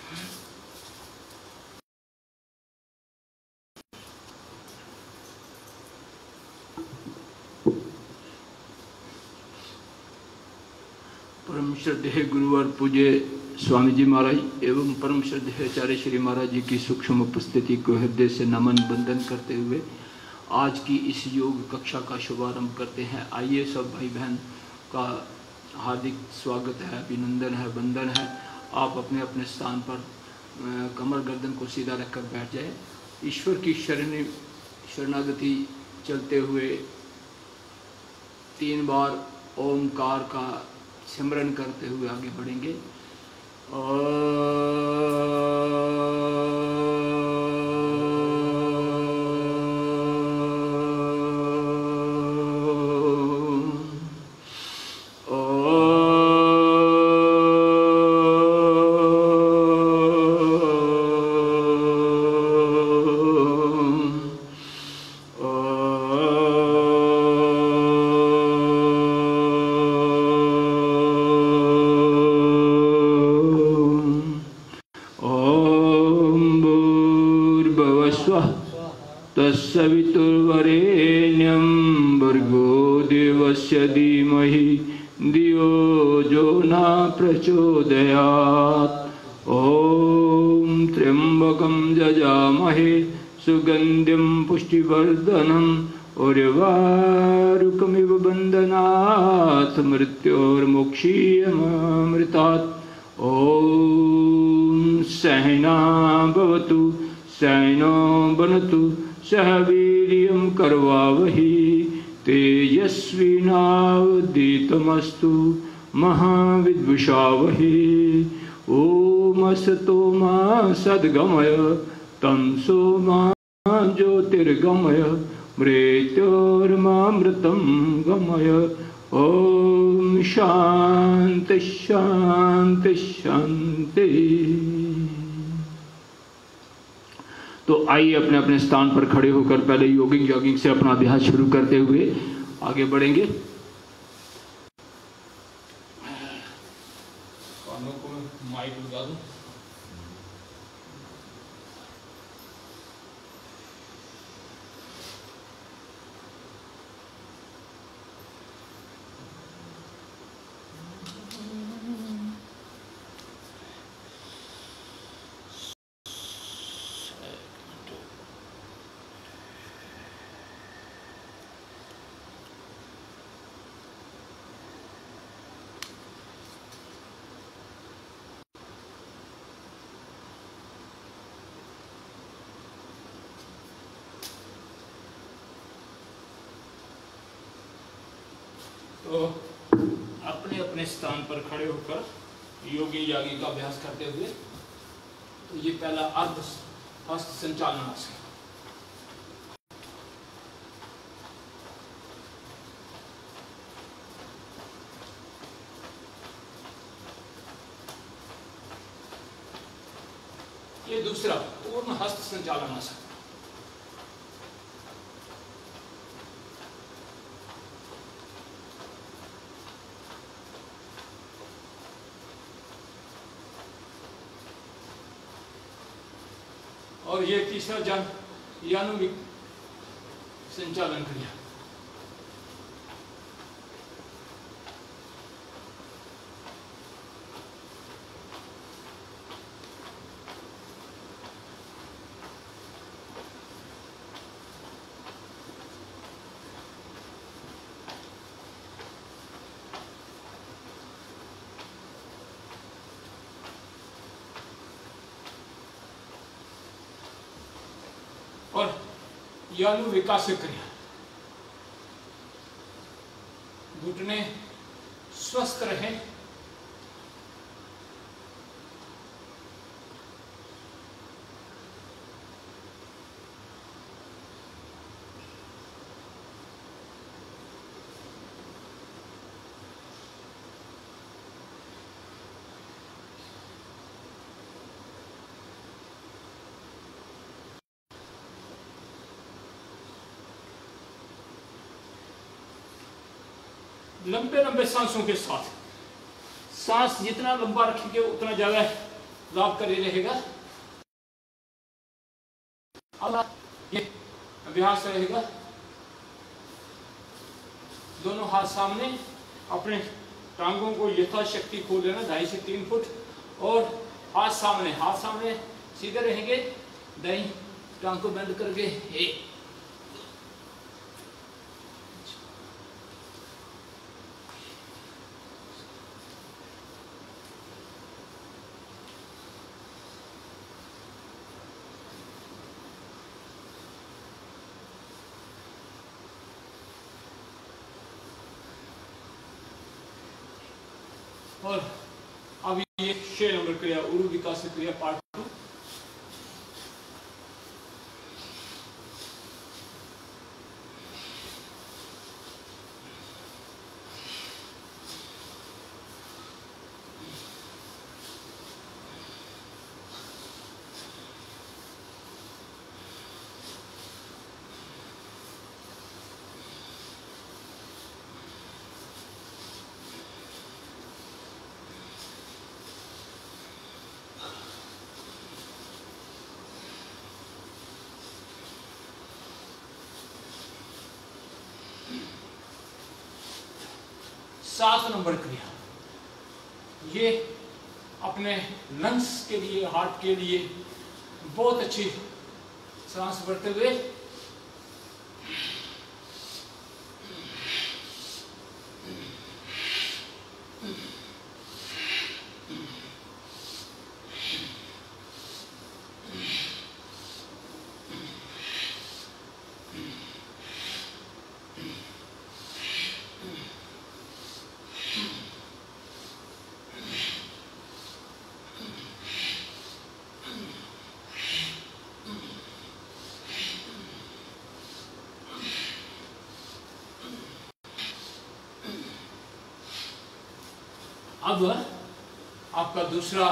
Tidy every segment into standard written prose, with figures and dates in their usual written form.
परम श्रद्धेय गुरुवर पूज्य स्वामी जी महाराज एवं परम श्रद्धेय आचार्य श्री महाराज जी की सूक्ष्म उपस्थिति को हृदय से नमन बंदन करते हुए आज की इस योग कक्षा का शुभारंभ करते हैं। आइए सब भाई बहन का हार्दिक स्वागत है, अभिनंदन है, वंदन है। आप अपने अपने स्थान पर कमर गर्दन को सीधा रखकर बैठ जाए। ईश्वर की शरणागति चलते हुए 3 बार ओमकार का सिमरन करते हुए आगे बढ़ेंगे। तत्सवितुर्वरेण्यं भर्गो देवस्य धीमहि धियो जो न प्रचोदयात्। ॐ त्र्यंबकं जजामहे सुगन्धिं पुष्टिवर्धनम् उर्वारुकमिव बन्धनात् मृत्योर्मुक्षीयमामृतात्। ॐ सहना भवतु सहनो बनतु सह वीर्यं करवावहि तेजस्विनावधीतमस्तु महाविद्विषावहि। ॐ असतो मा सद्गमय तमसो मा ज्योतिर्गमय मृत्योर्मामृतं गमय। ॐ शान्ति शान्ति शान्ति। तो आइए अपने अपने स्थान पर खड़े होकर पहले जॉगिंग से अपना अभ्यास शुरू करते हुए आगे बढ़ेंगे। कानों को माइक लगा दूं। तो अपने अपने स्थान पर खड़े होकर योगी यागी का अभ्यास करते हुए तो ये पहला अर्ध हस्त संचालन आसन। ये दूसरा पूर्ण हस्त संचालन आसन। और ये तीसरा यानुविक संचालन क्रिया। और यानु विकास क्रिया। घुटने स्वस्थ रहें, लंबे लंबे सांसों के साथ। सांस जितना लंबा रखेंगे उतना ज्यादा लॉक करे रहेगा। अब ये अभ्यास रहेगा, दोनों हाथ सामने, अपने टांगों को यथाशक्ति खोल लेना 2.5 से 3 फुट, और हाथ सामने सीधे रहेंगे, दाई टांग को बंद करके 1 और अब ये 6 नंबर क्रिया उरु विकास क्रिया पार्ट 2। सात नंबर क्रिया, ये अपने लंग्स के लिए, हार्ट के लिए बहुत अच्छी सांस भरते हुए अब आपका दूसरा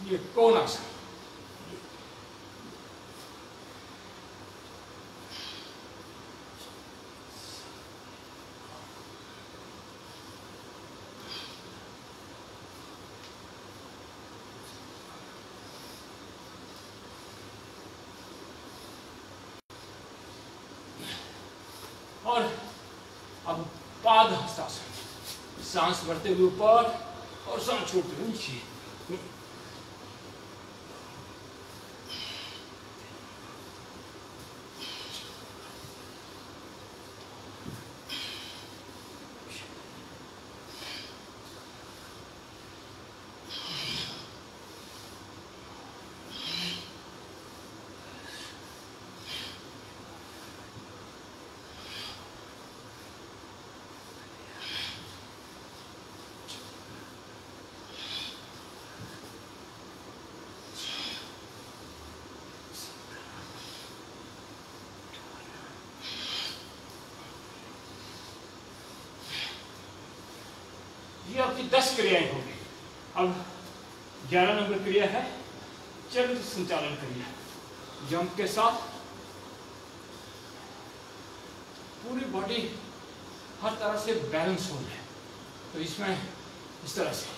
ये कोणासन। और अब पाद हस्तासन, सांस भरते हुए ऊपर और सांस छोड़ते हुए नीचे। ये आपकी 10 क्रियाएं होंगी। अब 11 नंबर क्रिया है चल संचालन क्रिया। जंप के साथ पूरी बॉडी हर तरह से बैलेंस हो जाए, तो इसमें इस तरह से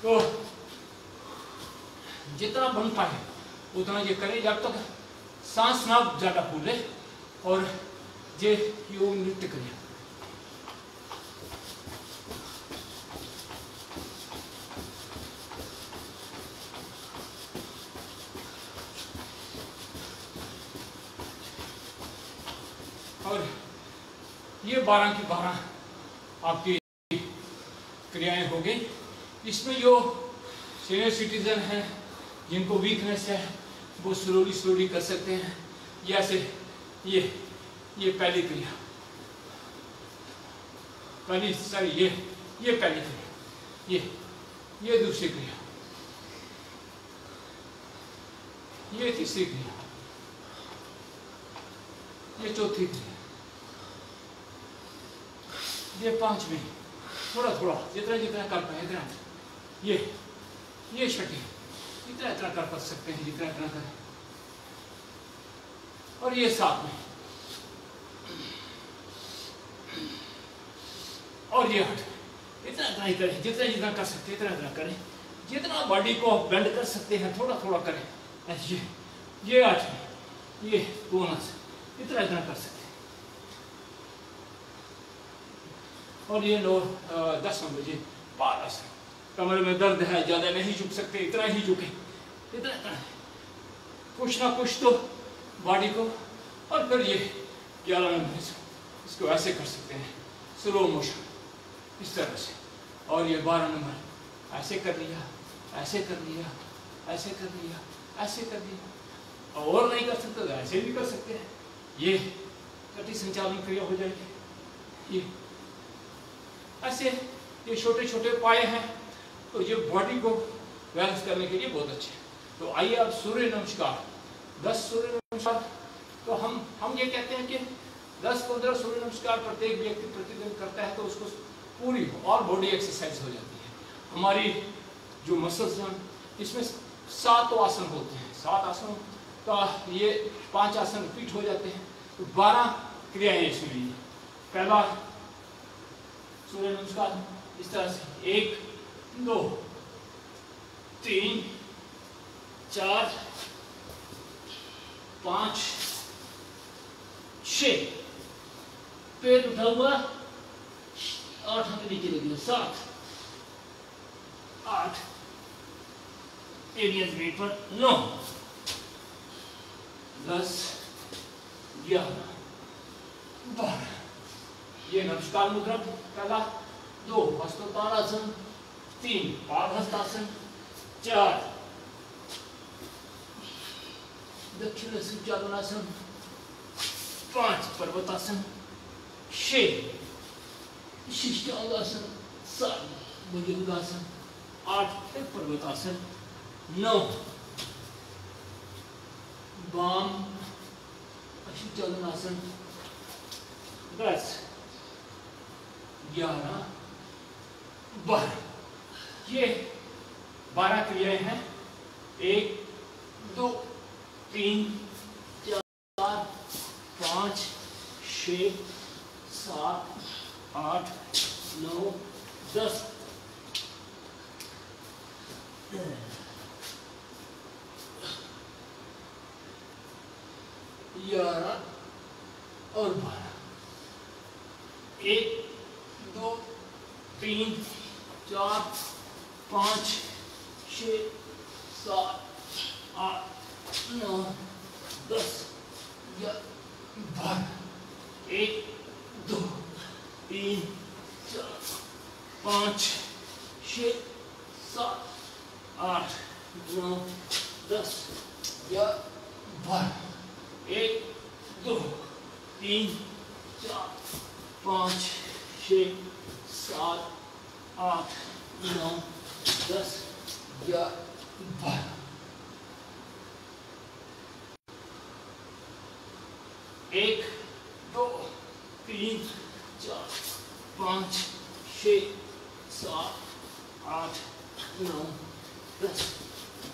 तो जितना बन पाए उतना ये करें, जब तक सांस ना ज्यादा फूले, और ये योग नृत्य करें। और ये 12 की 12 आपकी क्रियाएं हो गई। इसमें जो सीनियर सिटीजन हैं, जिनको वीकनेस है, वो स्लोली कर सकते हैं। जैसे ये पहली क्रिया, पहली सॉरी ये पहली क्रिया, ये दूसरी क्रिया, ये तीसरी क्रिया, ये चौथी क्रिया, ये पांचवी, थोड़ा जितना कर पाए इतना, ये छठी, इतना कर सकते हैं, जितना करें। और ये सातवीं, और ये 8, इतना ही करें, जितना कर सकते हैं इतना करें, जितना बॉडी को बेंड कर सकते हैं थोड़ा करें। ये 8, ये बोनस, इतना कर सकते हैं। और ये 10 नंबर जी पाद, कमर में दर्द है, ज्यादा नहीं झुक सकते, इतना ही झुके, इतना कुछ ना कुछ तो बॉडी को। और फिर ये 11 नंबर, इसको ऐसे कर सकते हैं स्लो मोशन, इस तरह से। और ये 12 नंबर ऐसे कर लिया, ऐसे कर लिया, ऐसे कर लिया, ऐसे कर लिया। और नहीं कर सकते तो ऐसे भी कर सकते हैं। ये कटी संचालन क्रिया हो जाएगी। ये ऐसे ये छोटे पाए हैं, तो ये बॉडी को बैलेंस करने के लिए बहुत अच्छे हैं। तो आइए अब सूर्य नमस्कार, 10 सूर्य नमस्कार। तो हम ये कहते हैं कि 10-15 सूर्य नमस्कार प्रत्येक व्यक्ति प्रतिदिन करता है तो उसको पूरी और बॉडी एक्सरसाइज हो जाती है। हमारी जो मसल्स हैं, इसमें 7 आसन होते हैं, 7 आसनों का ये 5 आसन रिपीट हो जाते हैं, तो 12 क्रियाएं इसमें ली। पहला सूर्य नमस्कार इस तरह से 1 2 3 4 5 6, पेट उठा हुआ, 8 हमें नीचे लगी, 7 8, एरियस वेट पर 9 10 11 12। ये नमस्कार मुद्रा पहला। 2 हस्तोत्तानासन, 3 पादहस्तासन, 4 दक्षिण सूर्यासनासन, 5 पर्वतासन, 6 शिष्टांगासन, 7 भुजंगासन, 8 पर्वतासन, 9 वाम अष्टांगासन, 10 11 12। ये 12 क्रियाएं हैं। 1 2 3 4 5 6 7 8 9 10। 11 और 12। 1 2 3 4 5 6 7 8 9 10 11 12। 1 2 3 4 5 6 7 8 9 10 11 12। 1 2 3 4 5 6 7 8 9 10 11 12। 1 2 3 4 5 6 7 8 9 10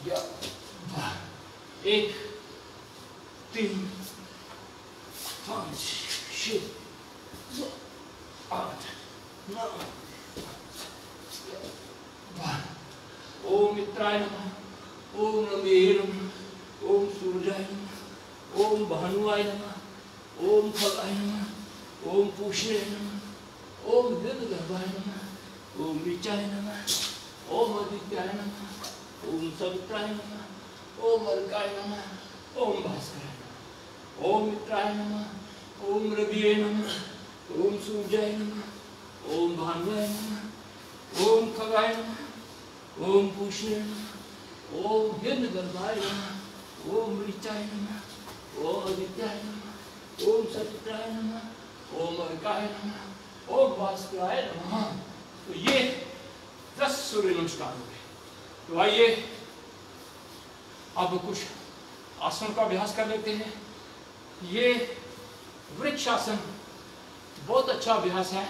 11 12। 1 3 5 6 7 8 9 12। ओम मित्राय नमः, ओम नमे नमः, ओम सूर्याय नमः, ओम भानुवाय नमः, ओम फलाय नमः, ओम पूष्णे नमः, ओम हिरण्यगर्भाय नमः, ओम ऋचाय नमः, ओम आदित्याय नमः, ओम सवित्राय नमः, ओम अर्काय नमः, ओम भास्कराय नमः, ओम मित्राय नमः, ओम रविये नमः, ओम सूर्याय नमः, ओम भानुवाय नमः, ओम खगाय नमः, ओम पूष्णे नमः, ओम हिरण्यगर्भाय नमः, ओम ऋचाय नमः, ओम आदित्याय नमः, ओम सवित्राय नमः, ओम अर्काय नमः, ओम भास्कराय नमः। तो ये 10 सूर्य नमस्कार हो गए। तो आइए अब कुछ आसन का अभ्यास कर लेते हैं। ये वृक्षासन बहुत अच्छा अभ्यास है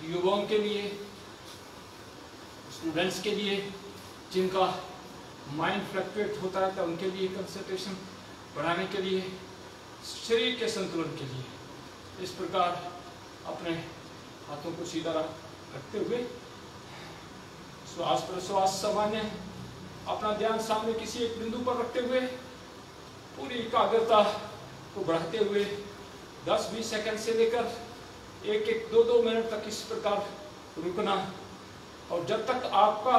युवाओं के लिए, स्टूडेंट्स के लिए, जिनका माइंड फ्लक्चुएट होता है तो उनके लिए, कंसंट्रेशन बढ़ाने के लिए, शरीर के संतुलन के लिए। इस प्रकार अपने हाथों को सीधा रखते हुए श्वास प्रश्वास सामान्य, अपना ध्यान सामने किसी एक बिंदु पर रखते हुए पूरी एकाग्रता को बढ़ाते हुए 10-20 सेकंड से लेकर 1-2 मिनट तक इस प्रकार रुकना। और जब तक आपका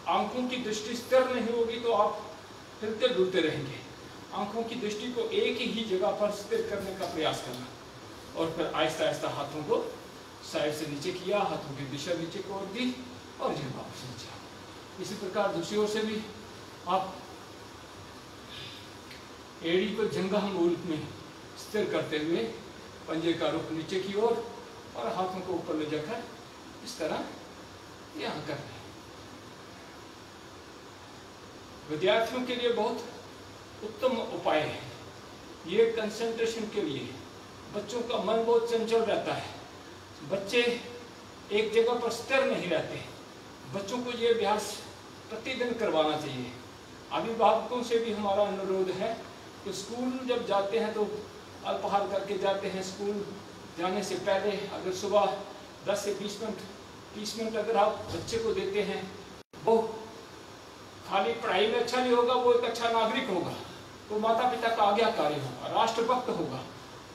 आंखों की दृष्टि स्थिर नहीं होगी तो आप हिलते डुलते रहेंगे। आंखों की दृष्टि को एक ही जगह पर स्थिर करने का प्रयास करना और फिर आहिस्ता आहिस्ता हाथों को साइड से नीचे किया, हाथों की दिशा नीचे को दी और जिन वापस नीचे। इसी प्रकार दूसरी ओर से भी आप एड़ी को जंघा मूल में स्थिर करते हुए पंजे का रुख नीचे की ओर और हाथों को ऊपर ले जाकर इस तरह यहाँ कर लें। विद्यार्थियों के लिए बहुत उत्तम उपाय है ये कंसंट्रेशन के लिए। बच्चों का मन बहुत चंचल रहता है, बच्चे एक जगह पर स्थिर नहीं रहते। बच्चों को ये अभ्यास प्रतिदिन करवाना चाहिए। अभिभावकों से भी हमारा अनुरोध है कि स्कूल जब जाते हैं तो अल्पाहार करके जाते हैं। स्कूल जाने से पहले अगर सुबह 10 से 20 मिनट अगर आप बच्चे को देते हैं, वो खाली पढ़ाई में अच्छा नहीं होगा, वो एक अच्छा नागरिक होगा, वो माता पिता का आज्ञाकारी होगा, राष्ट्रभक्त होगा।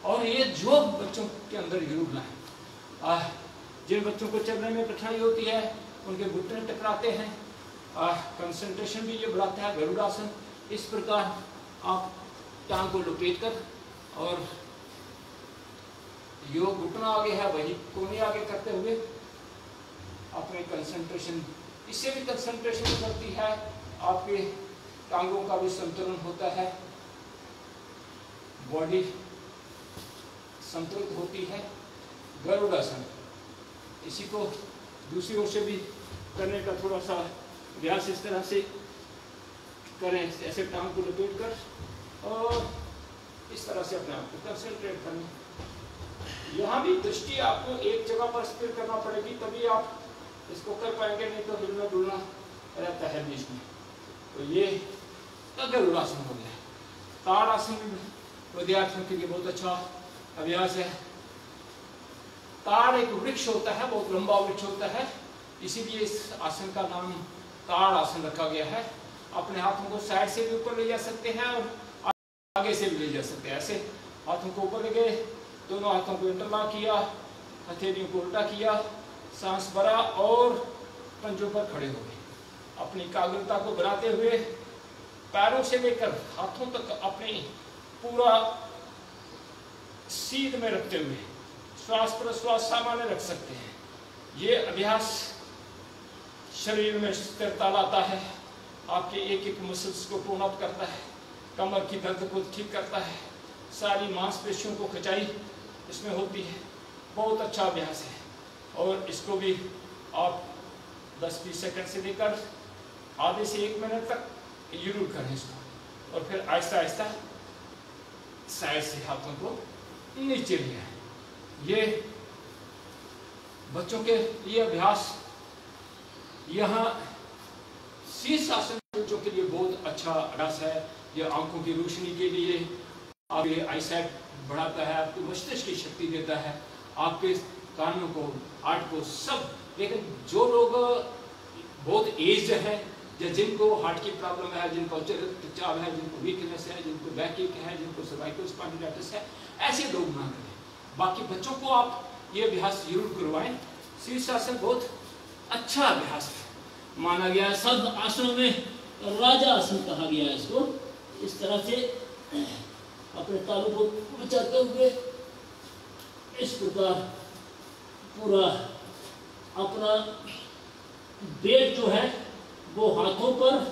और ये जो बच्चों के अंदर जरूर लाए। जिन बच्चों को चलने में कठिनाई होती है, उनके घुटने टकराते हैं, कंसंट्रेशन भी ये बढ़ाता है गरुड़ासन। इस प्रकार आप टांग को लपेट कर और यो घुटना आगे है वही कोने आगे करते हुए अपने कंसंट्रेशन, इससे भी कंसंट्रेशन बढ़ती है, आपके टांगों का भी संतुलन होता है, बॉडी संतुलित होती है। गरुड़ासन, इसी को दूसरी ओर से भी करने का थोड़ा सा अभ्यास इस तरह से करें, ऐसे टांग को लपेट कर और इस तरह से अपने आप को कंसंट्रेट करना। यहाँ भी दृष्टि आपको एक जगह पर स्थिर करना पड़ेगी, तभी आप इसको कर पाएंगे, नहीं तो हिलना डुलना रहता है बीच में। तो ये गरुड़ासन हो गया। ताड़ासन विद्यार्थियों के लिए बहुत अच्छा अभ्यास है। ताड़ एक वृक्ष होता है, बहुत लंबा वृक्ष होता है, इसीलिए इस आसन का नाम ताड़ आसन रखा गया है। अपने हाथों को साइड से भी ऊपर ले जा सकते हैं और आगे से भी ले जा सकते हैं। ऐसे हाथों को ऊपर ले गए, दोनों हाथों को इंटरलॉक किया, हथेलियों को उल्टा किया, सांस भरा और पंजों पर खड़े हो गए। अपनी एकाग्रता को बनाते हुए पैरों से लेकर हाथों तक अपनी पूरा सीध में रखते हुए श्वास प्रश्वास सामान्य रख सकते हैं। ये अभ्यास शरीर में स्थिरता लाता है, आपके एक एक मसल्स को पूर्ण अप करता है, कमर की दर्द को ठीक करता है, सारी मांसपेशियों को खिंचाई इसमें होती है। बहुत अच्छा अभ्यास है और इसको भी आप 10-20 सेकंड से लेकर आधे से 1 मिनट तक जरूर करें इसको। और फिर आहिस्ता आहिस्ता साइड से हाथों को नीचे लिया। ये बच्चों के लिए अभ्यास यहाँ शीर्षासन बच्चों के लिए बहुत अच्छा अभ्यास है। ये आंखों की रोशनी के लिए आपके आईसाइट बढ़ाता है, आपको मस्तिष्क की शक्ति देता है, आपके कानों को, आर्ट को सब। लेकिन जो लोग बहुत एज्ड है, या जिनको हार्ट की प्रॉब्लम है, जिनको रक्तचाप है, जिनको वीकनेस है, जिनको बैकिक है, जिनको सर्वाइकल स्पॉन्डिलाइटिस है, ऐसे लोग ना करें। बाकी बच्चों को आप ये अभ्यास जरूर करवाएं। शीर्षासन बहुत अच्छा अभ्यास माना गया है। सब आसनों में राजा आसन कहा गया है इसको। इस तरह से अपने तालू को बचाते हुए इस प्रकार पूरा अपना वेट जो है वो हाथों पर,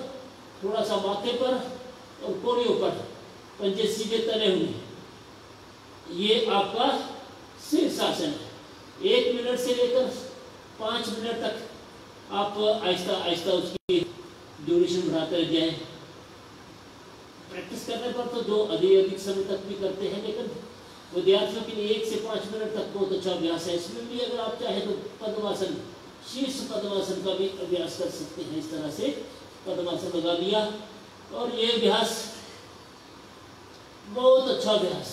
थोड़ा सा माथे पर और कोहनियों पर, पंजे सीधे तले हुए, ये आपका शीर्षासन है। 1 मिनट से लेकर 5 मिनट तक आप आहिस्ता आहिस्ता उसकी ड्यूरेशन बढ़ाते रह जाएं। प्रैक्टिस करने पर तो जो अधिक समय तक भी करते हैं, लेकिन विद्यार्थियों के लिए 1 से 5 मिनट तक बहुत अच्छा अभ्यास है। इसमें भी अगर आप चाहें तो पद्मासन, शीर्ष पद्मासन का भी अभ्यास कर सकते हैं। इस तरह से पद्मासन लगा दिया और ये अभ्यास बहुत अच्छा अभ्यास,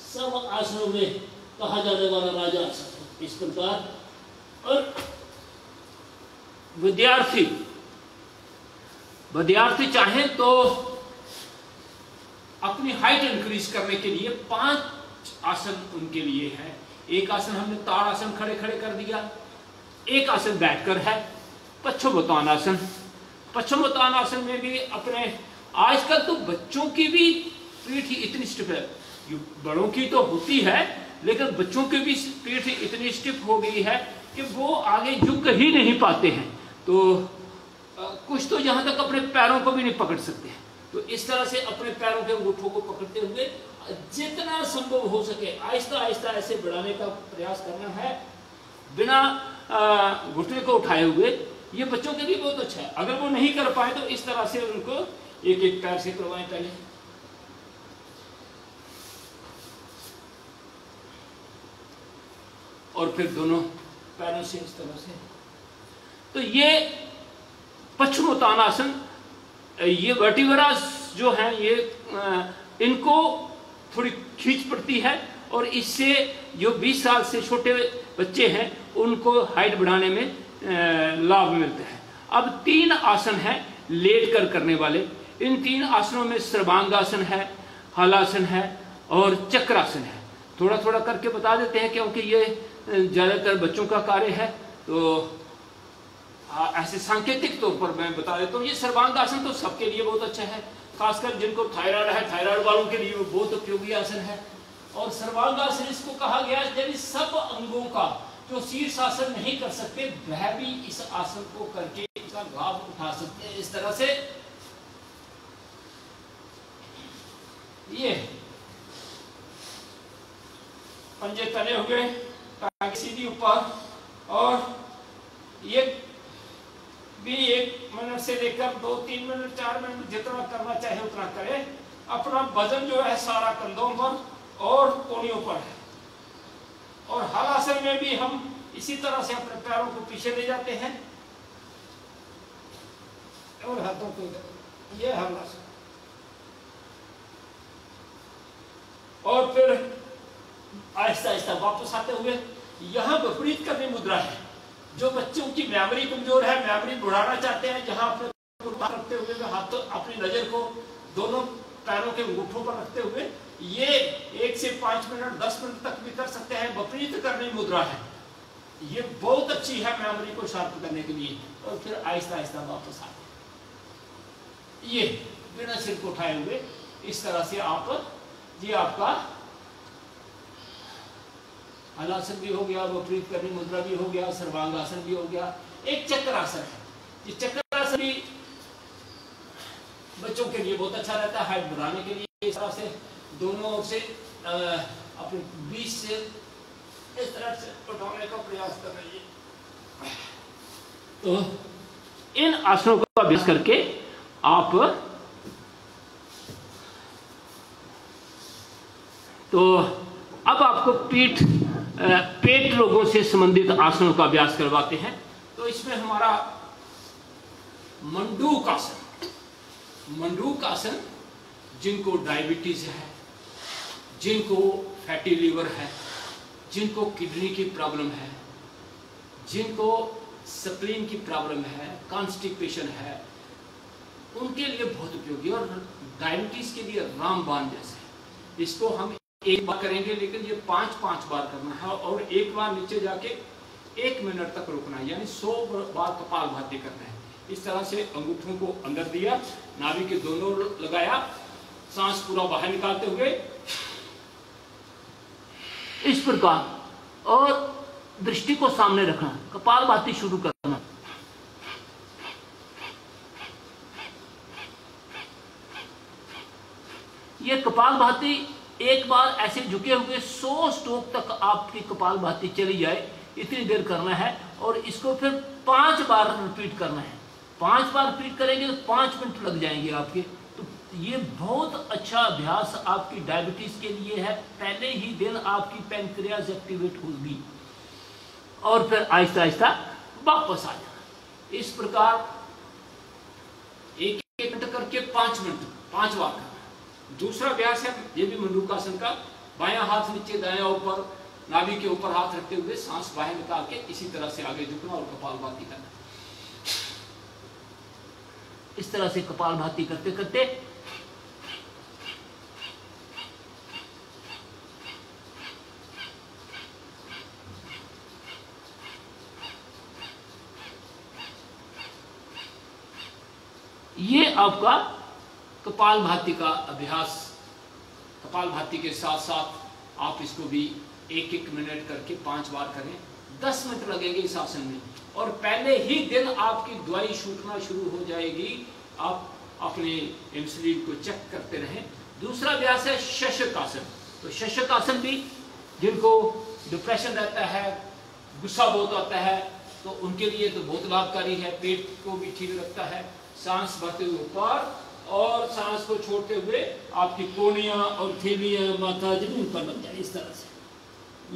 सब आसनों में कहा जाने वाला राजा आसन। इस प्रकार और विद्यार्थी चाहे तो अपनी हाइट इंक्रीज करने के लिए 5 आसन उनके लिए है। एक आसन हमने ताड़ आसन खड़े खड़े कर दिया, एक आसन बैठकर है पश्चिमोत्तानासन। पश्चिमोत्तानासन में भी अपने, आजकल तो बच्चों की भी पीठ इतनी स्टिफ है, बड़ों की तो होती है लेकिन बच्चों की भी पीठ इतनी स्टिफ हो गई है कि वो आगे झुक ही नहीं पाते हैं। तो कुछ तो यहाँ तक अपने पैरों को भी नहीं पकड़ सकते हैं। तो इस तरह से अपने पैरों के अंगूठों को पकड़ते हुए जितना संभव हो सके आहिस्ता आहिस्ता ऐसे बढ़ाने का प्रयास करना है, बिना घुटने को उठाए हुए। ये बच्चों के लिए बहुत अच्छा है। अगर वो नहीं कर पाए तो इस तरह से उनको एक एक पैर से करवाएं पहले। और फिर दोनों पैरों से इस तरह से। तो ये पश्चिमोत्तानासन, ये वर्टिब्रास जो है ये इनको थोड़ी खींच पड़ती है और इससे जो 20 साल से छोटे बच्चे हैं उनको हाइट बढ़ाने में लाभ मिलता है। अब 3 आसन है लेट कर करने वाले। इन 3 आसनों में सर्वांगासन है, हलासन है और चक्रासन है। थोड़ा थोड़ा करके बता देते हैं क्योंकि ये ज्यादातर बच्चों का कार्य है, तो ऐसे सांकेतिक तौर पर मैं बता देता हूँ। ये सर्वांगासन तो सबके लिए बहुत अच्छा है, खासकर जिनको थायराइड है, थायराइड वालों के लिए वो बहुत उपयोगी आसन है। और सर्वांगासन इसको कहा गया है सब अंगों का जो शीर्षासन नहीं कर सकते वह भी इस आसन को करके इसका लाभ उठा सकते हैं। इस तरह से ये पंजे तले हुए, टांगे सीधी ऊपर, और ये भी 1 मिनट से लेकर 2, 3 मिनट, 4 मिनट जितना करना चाहे उतना करे। अपना वजन जो है सारा कंधों पर और कोहनियों पर है। और हलासन में भी हम इसी तरह से अपने पैरों को पीछे ले जाते हैं और हाथों को, ये हलासन। और फिर आहिस्ता आहिस्ता वापस आते हुए यहां विपरीत करनी मुद्रा है। जो बच्चों की मेमोरी कमजोर है, मेमोरी बढ़ाना चाहते हैं, जहां अपने रखते हुए हाथों, अपनी नजर को दोनों पैरों के अंगूठों पर रखते हुए ये 1 से 5 मिनट 10 मिनट तक भी कर सकते हैं। विपरीत करनी मुद्रा है, ये बहुत अच्छी है मेमोरी को शार्प करने के लिए। और फिर आहिस्ता आहिस्ता वापस आते, ये बिना सिर को उठाए हुए इस तरह से आप, ये आपका हलासन भी हो गया, विपरीत करनी मुद्रा भी हो गया, सर्वांगासन भी हो गया। एक चक्रासन है, ये चक्रासन भी बच्चों के लिए बहुत अच्छा रहता है हाइट बढ़ाने के लिए। इस तरह से दोनों ओर से अपने 20 से इस तरह से उठाने का प्रयास कर रही है। तो इन आसनों का अभ्यास करके आप, तो अब आपको पेट रोगों से संबंधित आसनों का अभ्यास करवाते हैं। तो इसमें हमारा मंडूक आसन, मंडूक आसन जिनको डायबिटीज है, जिनको फैटी लीवर है, जिनको किडनी की प्रॉब्लम है, जिनको स्प्लीन की प्रॉब्लम है, कॉन्स्टिपेशन है, उनके लिए बहुत उपयोगी, और डायबिटीज के लिए रामबाण जैसे। इसको हम एक बार करेंगे, लेकिन ये 5-5 बार करना है, और एक बार नीचे जाके 1 मिनट तक रुकना है, यानी 100 बार कपालभाति करना है। इस तरह से अंगूठों को अंदर दिया, नाभि के दोनों ओर लगाया, सांस पूरा बाहर निकालते हुए इस प्रकार, और दृष्टि को सामने रखना, कपालभाति शुरू करना। ये कपालभाति एक बार ऐसे झुके हुए 100 स्ट्रोक तक आपकी कपालभाति चली जाए, इतनी देर करना है, और इसको फिर 5 बार रिपीट करना है। 5 बार रिपीट करेंगे तो 5 मिनट लग जाएंगे आपके। तो ये बहुत अच्छा अभ्यास आपकी डायबिटीज के लिए है। पहले ही दिन आपकी पैनक्रियाज एक्टिवेट होगी, और फिर आहिस्ता आहिस्ता वापस आ जाना। इस प्रकार 1-1 मिनट करके 5 मिनट 5 बार करना। दूसरा अभ्यास है, ये भी मंडूकासन का, बायां हाथ नीचे दायां ऊपर, नाभि के ऊपर हाथ रखते हुए सांस बाहर निकाल के इसी तरह से आगे झुकना और कपालभाति करना। इस तरह से कपालभाति करते करते ये आपका कपालभाति का अभ्यास। कपालभाति के साथ साथ आप इसको भी 1-1 मिनट करके 5 बार करें। 10 मिनट लगेंगे इस आसन में, और पहले ही दिन आपकी दवाई छूटना शुरू हो जाएगी। आप अपने इंसुलिन को चेक करते रहें। दूसरा अभ्यास है शशक आसन। तो शशक आसन भी, जिनको डिप्रेशन रहता है, गुस्सा बहुत आता है, तो उनके लिए तो बहुत लाभकारी है। पेट को भी ठीक रखता है। सांस भरते हुए ऊपर और सांस को छोड़ते हुए आपकी कोहनियां और थैलियां, माथा जमीन पर लग जाए, इस तरह से।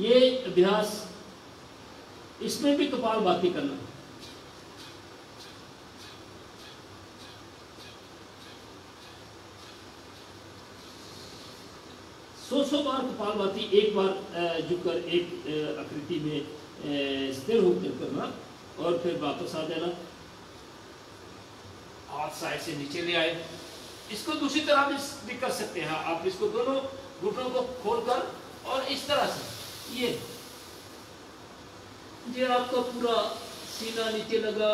ये अभ्यास, इसमें भी कपालभाति करना। सौ बार कपालभाति एक बार झुककर एक आकृति में स्थिर होकर करना, और फिर वापस आ जाना। हाथ साइड से नीचे ले आए। इसको दूसरी तरह भी कर सकते हैं आप। इसको दोनों घुटनों को खोलकर और इस तरह से ये आपका पूरा सीना नीचे लगा।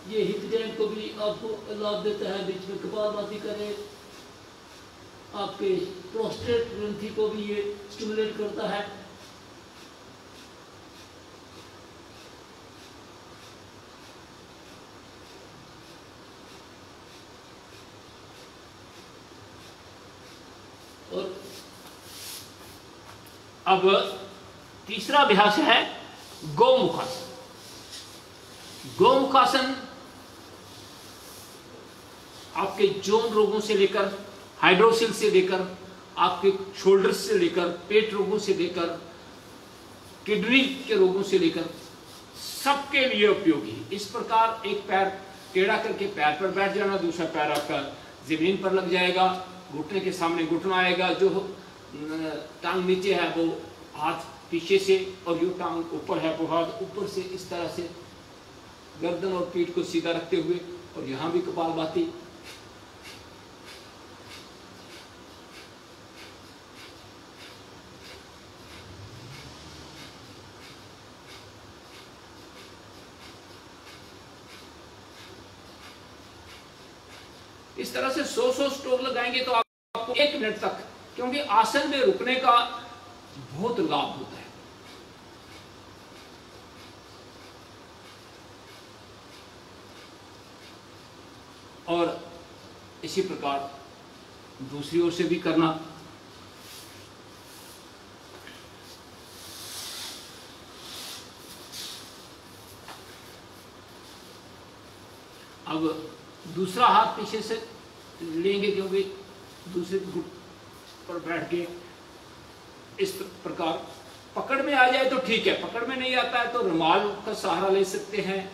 ये हिप जॉइंट को भी आपको लाभ देता है। बीच में कपालभाति करें, आपके प्रोस्टेट ग्रंथि को भी ये स्टिमुलेट करता है। और अब तीसरा अभ्यास है गौमुखासन। गौमुखासन आपके जौन रोगों से लेकर, हाइड्रोसिल से लेकर, आपके शोल्डर्स से लेकर, पेट रोगों से लेकर, किडनी के रोगों से लेकर, सबके लिए उपयोगी। इस प्रकार एक पैर टेढ़ा करके पैर पर बैठ जाना, दूसरा पैर आपका जमीन पर लग जाएगा, घुटने के सामने घुटना आएगा, जो टांग नीचे है वो हाथ पीछे से, और जो टांग ऊपर है वो हाथ ऊपर से, इस तरह से गर्दन और पीठ को सीधा रखते हुए, और यहाँ भी कपालभाति। इस तरह से 100 स्ट्रोक लगाएंगे तो आपको 1 मिनट तक, क्योंकि आसन में रुकने का बहुत लाभ होता है। और इसी प्रकार दूसरी ओर से भी करना। अब दूसरा हाथ पीछे से लेंगे, क्योंकि दूसरे घुट पर बैठ के इस प्रकार पकड़ में आ जाए तो ठीक है। पकड़ में नहीं आता है तो रुमाल का सहारा ले सकते हैं,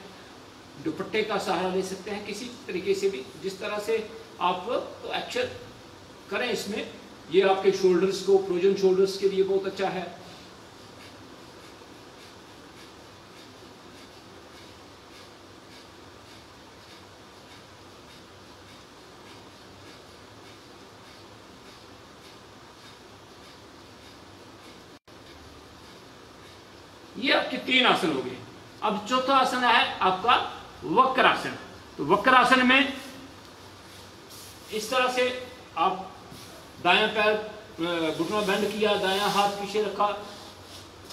दुपट्टे का सहारा ले सकते हैं, किसी तरीके से भी, जिस तरह से आप तो एक्शन करें इसमें। ये आपके शोल्डर्स को, फ्रोजन शोल्डर्स के लिए बहुत अच्छा है। ये आपके 3 आसन हो गए। अब चौथा आसन है आपका वक्रासन। तो वक्रासन में इस तरह से आप दायां पैर घुटना बेंड किया, दायां हाथ पीछे रखा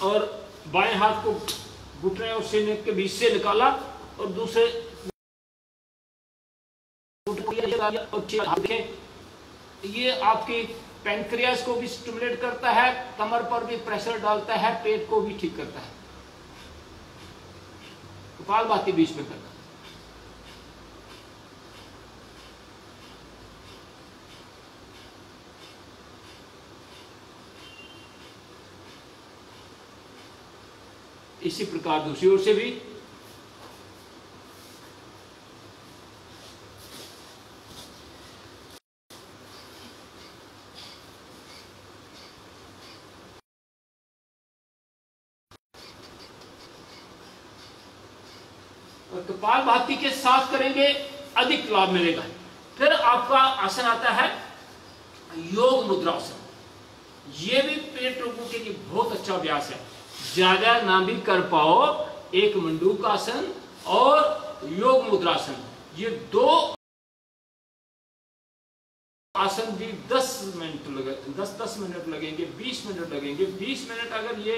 और बाएं हाथ को घुटने और सीने के बीच से निकाला और दूसरे ये आपकी पैंक्रियास को भी स्टिमुलेट करता है, कमर पर भी प्रेशर डालता है, पेट को भी ठीक करता है। कपालभाति बीच में करना। इसी प्रकार दूसरी ओर से भी कपालभाति के साथ करेंगे अधिक लाभ मिलेगा। फिर आपका आसन आता है योग मुद्रासन। ये भी पेट रोगों के लिए बहुत अच्छा अभ्यास है। ज्यादा ना भी कर पाओ, एक मंडूकासन और योग मुद्रासन, ये 2 आसन भी 10 मिनट लगेंगे, 20 मिनट लगेंगे। 20 मिनट अगर ये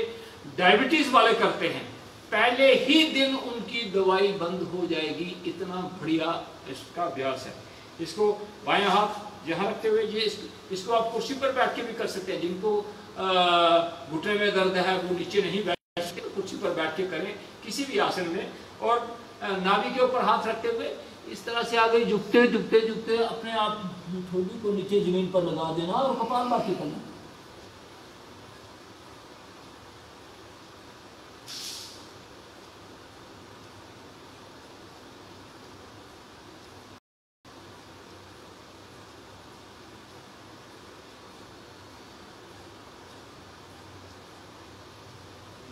डायबिटीज वाले करते हैं, पहले ही दिन उनकी दवाई बंद हो जाएगी। इतना बढ़िया इसका अभ्यास है। इसको बाएं हाथ जहां रखते हुए इसको आप कुर्सी पर बैठ के भी कर सकते हैं। जिनको घुटने में दर्द है वो नीचे नहीं बैठ सकते, तो कुर्सी पर बैठ के करें किसी भी आसन में। और नाभि के ऊपर हाथ रखते हुए इस तरह से आगे झुकते झुकते झुकते अपने आप ठोड़ी को नीचे जमीन पर लगा देना और कपालभाति करना।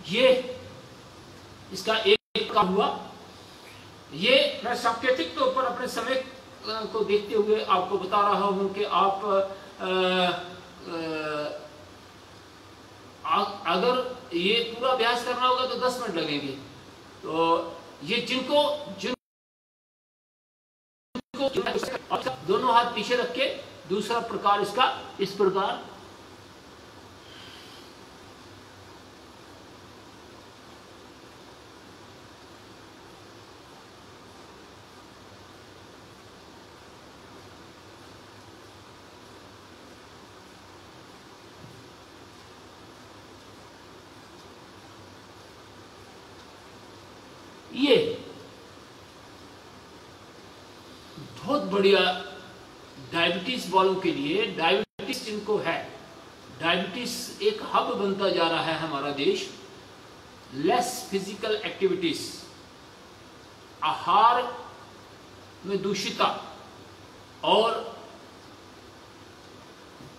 ये इसका एक काम हुआ। ये मैं सांकेतिक तौर पर अपने समय को देखते हुए आपको बता रहा हूं कि आप अगर ये पूरा अभ्यास करना होगा तो 10 मिनट लगेंगे। तो ये जिनको दोनों हाथ पीछे रख के, दूसरा प्रकार इसका इस प्रकार, ये बहुत बढ़िया डायबिटीज वालों के लिए। डायबिटीज जिनको है, डायबिटीज एक हब बनता जा रहा है हमारा देश। लेस फिजिकल एक्टिविटीज, आहार में दूषिता और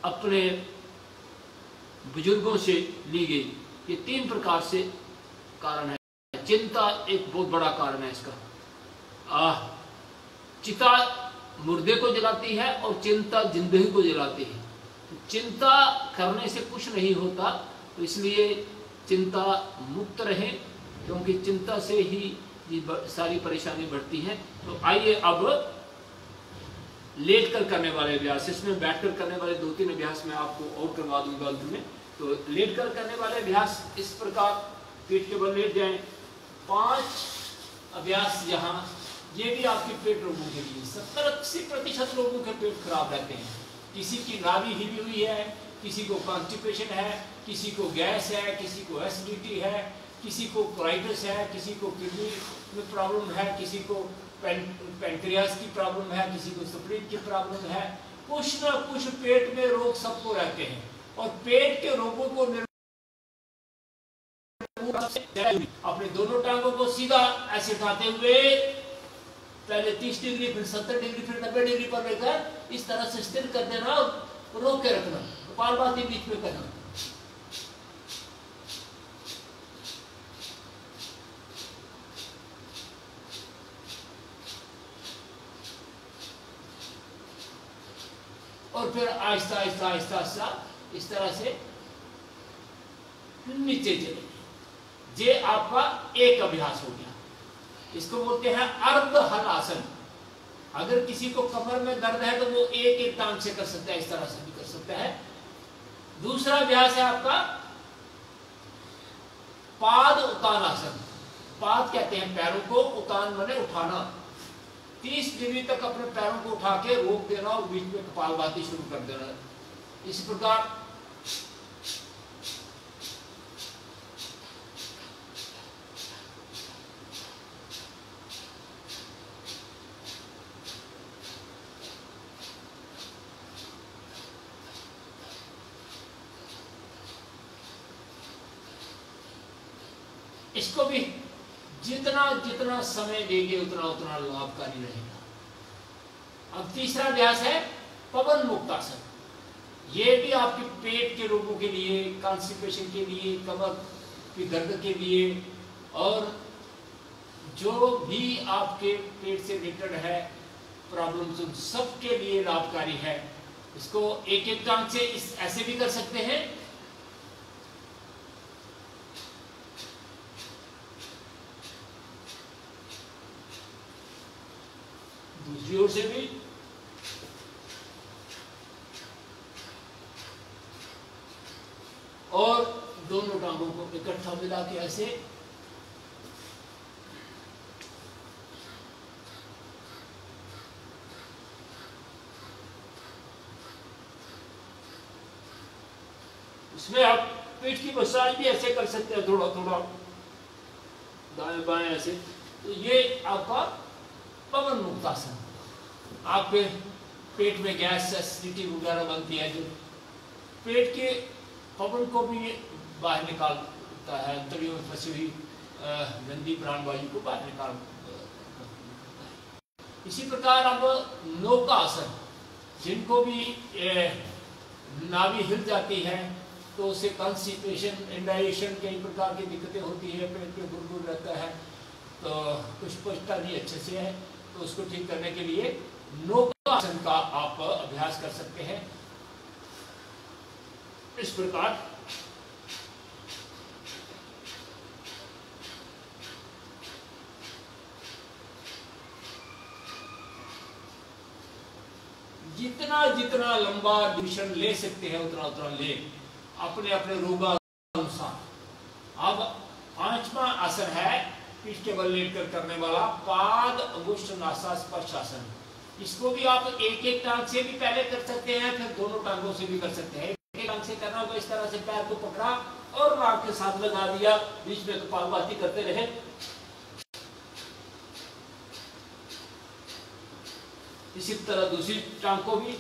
अपने बुजुर्गों से ली गई, ये 3 प्रकार से कारण है। चिंता एक बहुत बड़ा कारण है इसका। चिता मुर्दे को जलाती है और चिंता जिंदगी को जलाती है। चिंता करने से कुछ नहीं होता, तो इसलिए चिंता मुक्त रहे, क्योंकि चिंता से ही सारी परेशानी बढ़ती है। तो आइए अब लेट कर करने वाले अभ्यास, इसमें बैठकर करने वाले 2-3 अभ्यास मैं आपको और करवा दूंगा अंत में। तो लेट कर करने वाले अभ्यास इस प्रकार, पीठ के बल लेट जाएं। 5 अभ्यास यहाँ, ये भी आपके पेट रोगों के लिए। 70-80% लोगों के पेट खराब रहते हैं। किसी की नाभि हिली हुई है, किसी को कॉन्स्टिपेशन है, किसी को गैस है, किसी को एसिडिटी है, किसी को कोलाइटिस है, किसी को किडनी में प्रॉब्लम है, किसी को पैंक्रियास की प्रॉब्लम है, किसी को स्प्लीन की प्रॉब्लम है। कुछ ना कुछ पेट में रोग सबको रहते हैं। और पेट के रोगों को अपने दोनों टांगों को सीधा ऐसे उठाते हुए पहले 30 डिग्री, फिर 70 डिग्री, फिर 90 डिग्री पर लेकर इस तरह से स्थिर कर देना और रोक के रखना। कपालभाति बीच में करना। और फिर आहिस्ता आहिस्ता आहिस्ता आहिस्ता इस तरह से नीचे चले। ये आपका एक अभ्यास हो गया। इसको बोलते हैं अर्ध हल आसन। अगर किसी को कमर में दर्द है तो वो एक एक टांग से कर सकता है, इस तरह से भी कर सकता है। दूसरा अभ्यास है आपका पाद उतान आसन। पाद कहते हैं पैरों को, उतान माने उठाना। 30 डिग्री तक अपने पैरों को उठा के रोक देना और बीच में कपालभाति शुरू कर देना। इस प्रकार इसको भी जितना जितना समय देंगे उतना उतना लाभकारी रहेगा। अब तीसरा अभ्यास है पवन मुक्त आसन। ये भी आपके पेट के रोगों के लिए, कॉन्स्टिपेशन के लिए, कमर की दर्द के लिए और जो भी आपके पेट से रिलेटेड है प्रॉब्लम्स, उन सब के लिए लाभकारी है। इसको एक एक टांग से ऐसे भी कर सकते हैं। दूसरी ओर से भी और दोनों टांगों को इकट्ठा मिला के ऐसे इसमें आप पीठ की मसाज भी ऐसे कर सकते हैं, थोड़ा थोड़ा दाएं बाएं ऐसे। तो ये आपका पवन मुक्त आसन। आपके पेट में गैस, एसिडिटी वगैरह बनती है, जो पेट के पवन को भी बाहर निकालता है, अंतड़ियों में फंसी हुई गंदी प्राणवायु को बाहर निकाल। इसी प्रकार अब नौका आसन, जिनको भी नाभि हिल जाती है तो उससे कॉन्स्टिपेशन, इंडाइजेशन, कई प्रकार की दिक्कतें होती है, पेट में गुड़गुड़ रहता है, तो कुछ पचता नहीं अच्छे से है, तो उसको ठीक करने के लिए नौका आसन का आप अभ्यास कर सकते हैं। इस प्रकार जितना जितना लंबा ड्यूरेशन ले सकते हैं उतना उतना ले, अपने अपने रोगानुसार। अब 5वां आसन है पीठ के बल लेटकर करने वाला पाद अंगुष्ठ नासा स्पर्श आसन। इसको भी आप एक एक टांग से भी पहले कर सकते हैं, फिर दोनों टांगों से भी कर सकते हैं। एक टांग से करना होगा, इस तरह से पैर को पकड़ा और नाक के साथ लगा दिया, बीच में कपालभाति करते रहे। इसी तरह दूसरी टांग को भी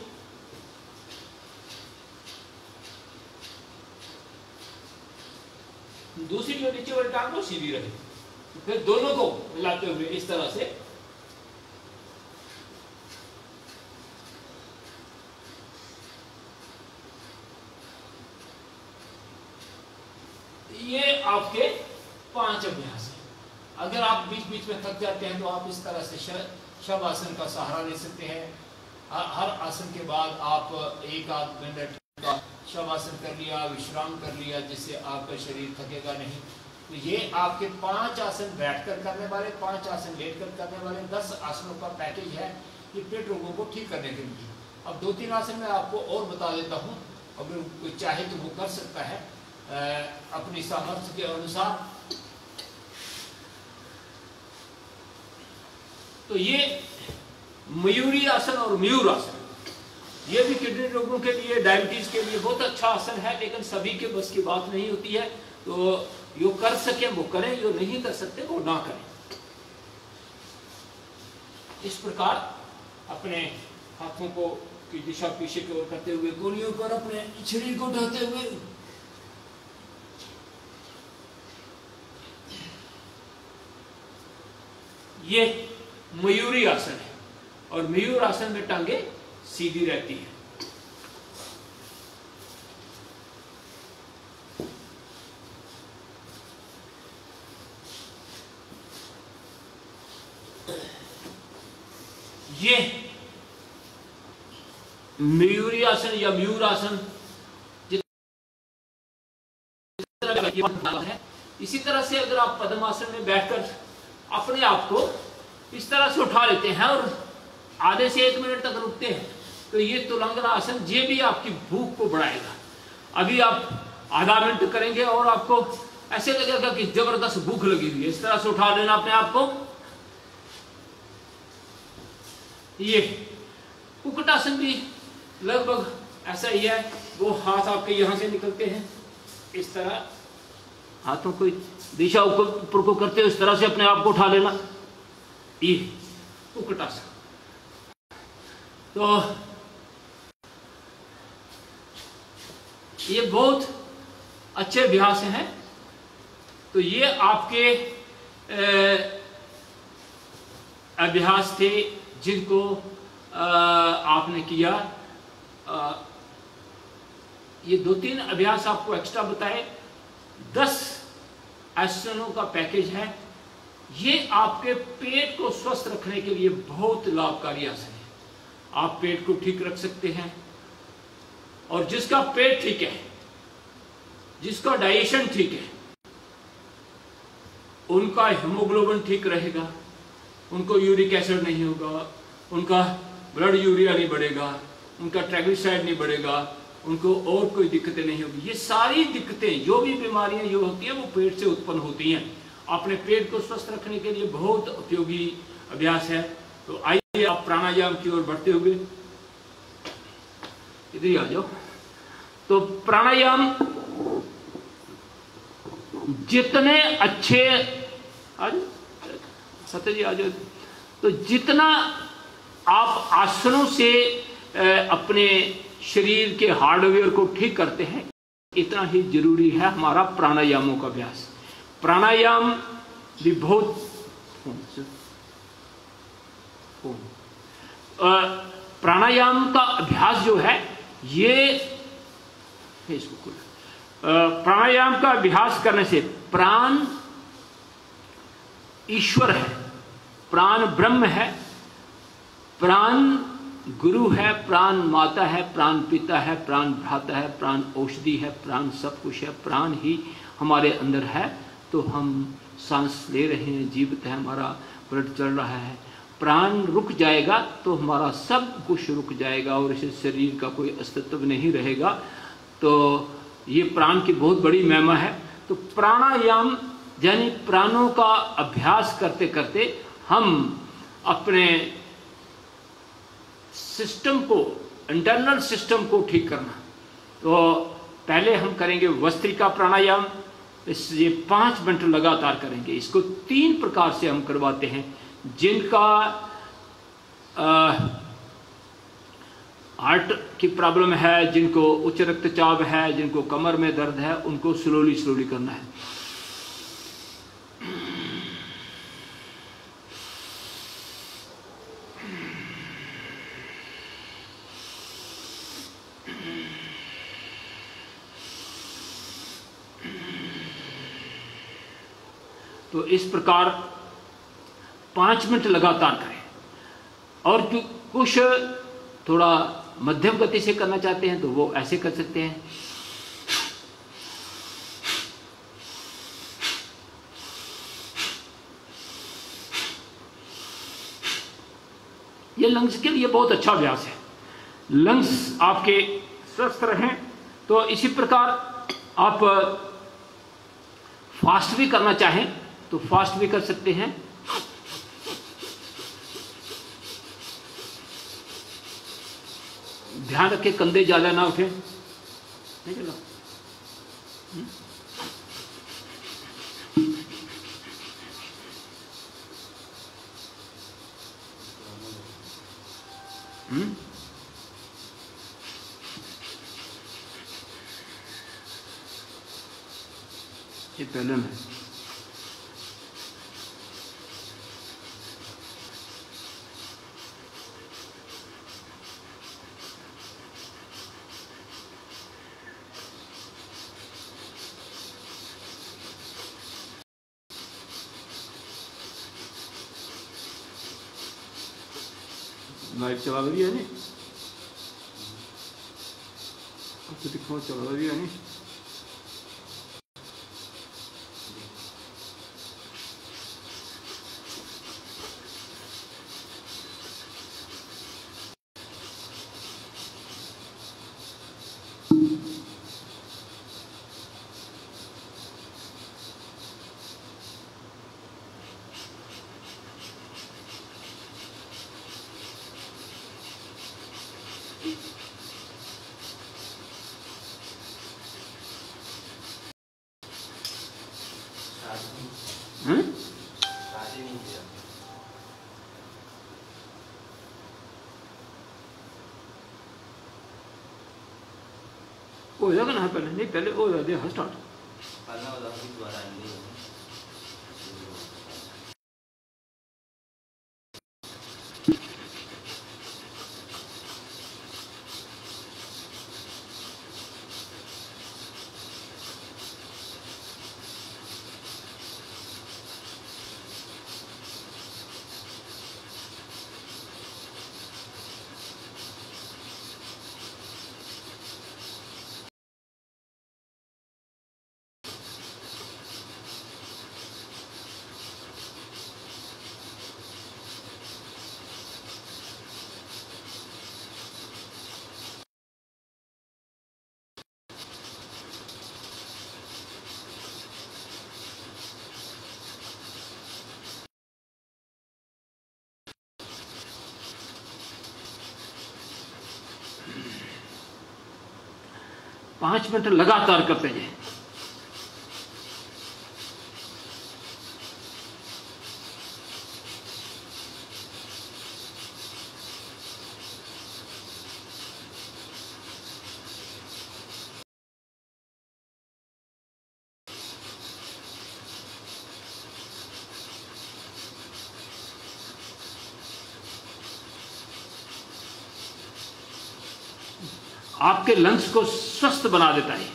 दूसरी जो नीचे वाली टांग को सीधी रहे, फिर दोनों को मिलाते हुए इस तरह से ये आपके 5 अभ्यास है। अगर आप बीच बीच में थक जाते हैं तो आप इस तरह से शव आसन का सहारा ले सकते हैं। हर आसन के बाद आप 1-8 मिनट का शव आसन कर लिया, विश्राम कर लिया, जिससे आपका शरीर थकेगा नहीं। तो ये आपके 5 आसन बैठकर करने वाले, 5 आसन लेटकर करने वाले 10 आसनों का पैकेज है, ये पेट रोगों को ठीक करने के लिए। अब 2-3 आसन मैं आपको और बता देता हूँ, अगर कोई चाहे तो वो कर सकता है अपनी सामर्थ्य के अनुसार। तो ये मयूरी आसन और मयूर आसन, ये भी किडनी रोगों के लिए, डायबिटीज के लिए बहुत अच्छा आसन है, लेकिन सभी के बस की बात नहीं होती है। तो जो कर सके वो करें, जो नहीं कर सकते वो ना करें। इस प्रकार अपने हाथों को की दिशा पीछे की ओर करते हुए, गोलियों पर अपने शरीर को उठाते हुए ये मयूरी आसन है। और मयूर आसन में टांगे सीधी रहती है। ये मयूरी आसन या मयूर आसन जितना है, इसी तरह से अगर आप पद्मासन में बैठकर अपने आप को इस तरह से उठा लेते हैं और आधे से 1 मिनट तक रुकते हैं, तो ये तुलंगना आसन ये भी आपकी भूख को बढ़ाएगा। अभी आप आधा मिनट करेंगे और आपको ऐसे लगेगा कि जबरदस्त भूख लगी हुई है। इस तरह से उठा लेना अपने आप को। ये कुक्कुटासन भी लगभग ऐसा ही है। वो हाथ आपके यहां से निकलते हैं, इस तरह हाथों को दिशा ऊपर को करते हुए इस तरह से अपने आप को उठा लेना, ये कुक्कुटासन। तो ये बहुत अच्छे अभ्यास हैं। तो ये आपके अभ्यास थे जिनको आपने किया। ये 2-3 अभ्यास आपको एक्स्ट्रा बताए। 10 आसनों का पैकेज है। ये आपके पेट को स्वस्थ रखने के लिए बहुत लाभकारी आसन है। आप पेट को ठीक रख सकते हैं, और जिसका पेट ठीक है, जिसका डाइजेशन ठीक है, उनका हीमोग्लोबिन ठीक रहेगा, उनको यूरिक एसिड नहीं होगा, उनका ब्लड यूरिया नहीं बढ़ेगा, उनका ट्राइग्लिसराइड नहीं बढ़ेगा, उनको और कोई दिक्कतें नहीं होगी। ये सारी दिक्कतें, जो भी बीमारियां जो होती हैं, वो पेट से उत्पन्न होती हैं। अपने पेट को स्वस्थ रखने के लिए बहुत उपयोगी अभ्यास है। तो आइए आप प्राणायाम की ओर बढ़ते हुए इधर ही आ जाओ। तो प्राणायाम जितने अच्छे, आज सत्य जी आ जाओ। तो जितना आप आसनों से अपने शरीर के हार्डवेयर को ठीक करते हैं, इतना ही जरूरी है हमारा प्राणायामों का अभ्यास। प्राणायाम भी बहुत प्राणायाम का अभ्यास जो है, ये इसको प्राणायाम का अभ्यास करने से प्राण ईश्वर है, प्राण ब्रह्म है, प्राण गुरु है, प्राण माता है, प्राण पिता है, प्राण भ्राता है, प्राण औषधि है, प्राण सब कुछ है। प्राण ही हमारे अंदर है। तो हम सांस ले रहे हैं, जीवित है, हमारा ब्लड चल रहा है। प्राण रुक जाएगा तो हमारा सब कुछ रुक जाएगा और इस शरीर का कोई अस्तित्व नहीं रहेगा। तो ये प्राण की बहुत बड़ी महिमा है। तो प्राणायाम यानी प्राणों का अभ्यास करते करते हम अपने सिस्टम को, इंटरनल सिस्टम को ठीक करना। तो पहले हम करेंगे वस्त्रिका प्राणायाम। ये 5 मिनट लगातार करेंगे। इसको 3 प्रकार से हम करवाते हैं। जिनका हार्ट की प्रॉब्लम है, जिनको उच्च रक्तचाप है, जिनको कमर में दर्द है, उनको स्लोली करना है। तो इस प्रकार 5 मिनट लगातार करें। और कुछ थोड़ा मध्यम गति से करना चाहते हैं तो वो ऐसे कर सकते हैं। ये लंग्स के लिए बहुत अच्छा अभ्यास है। लंग्स आपके स्वस्थ रहें। तो इसी प्रकार आप फास्ट भी करना चाहें तो फास्ट भी कर सकते हैं। ध्यान रखें कंधे ज्यादा ना उठे। नहीं चलो। ये पहले में लाइट चला रही है नहीं, तो दिखो चला रही है नहीं। हो जाएगा ना पहले, नहीं पहले हो जाए स्टार्ट। पांच मिनट लगातार करते हैं। आपके लंग्स को स्वस्थ बना देता है।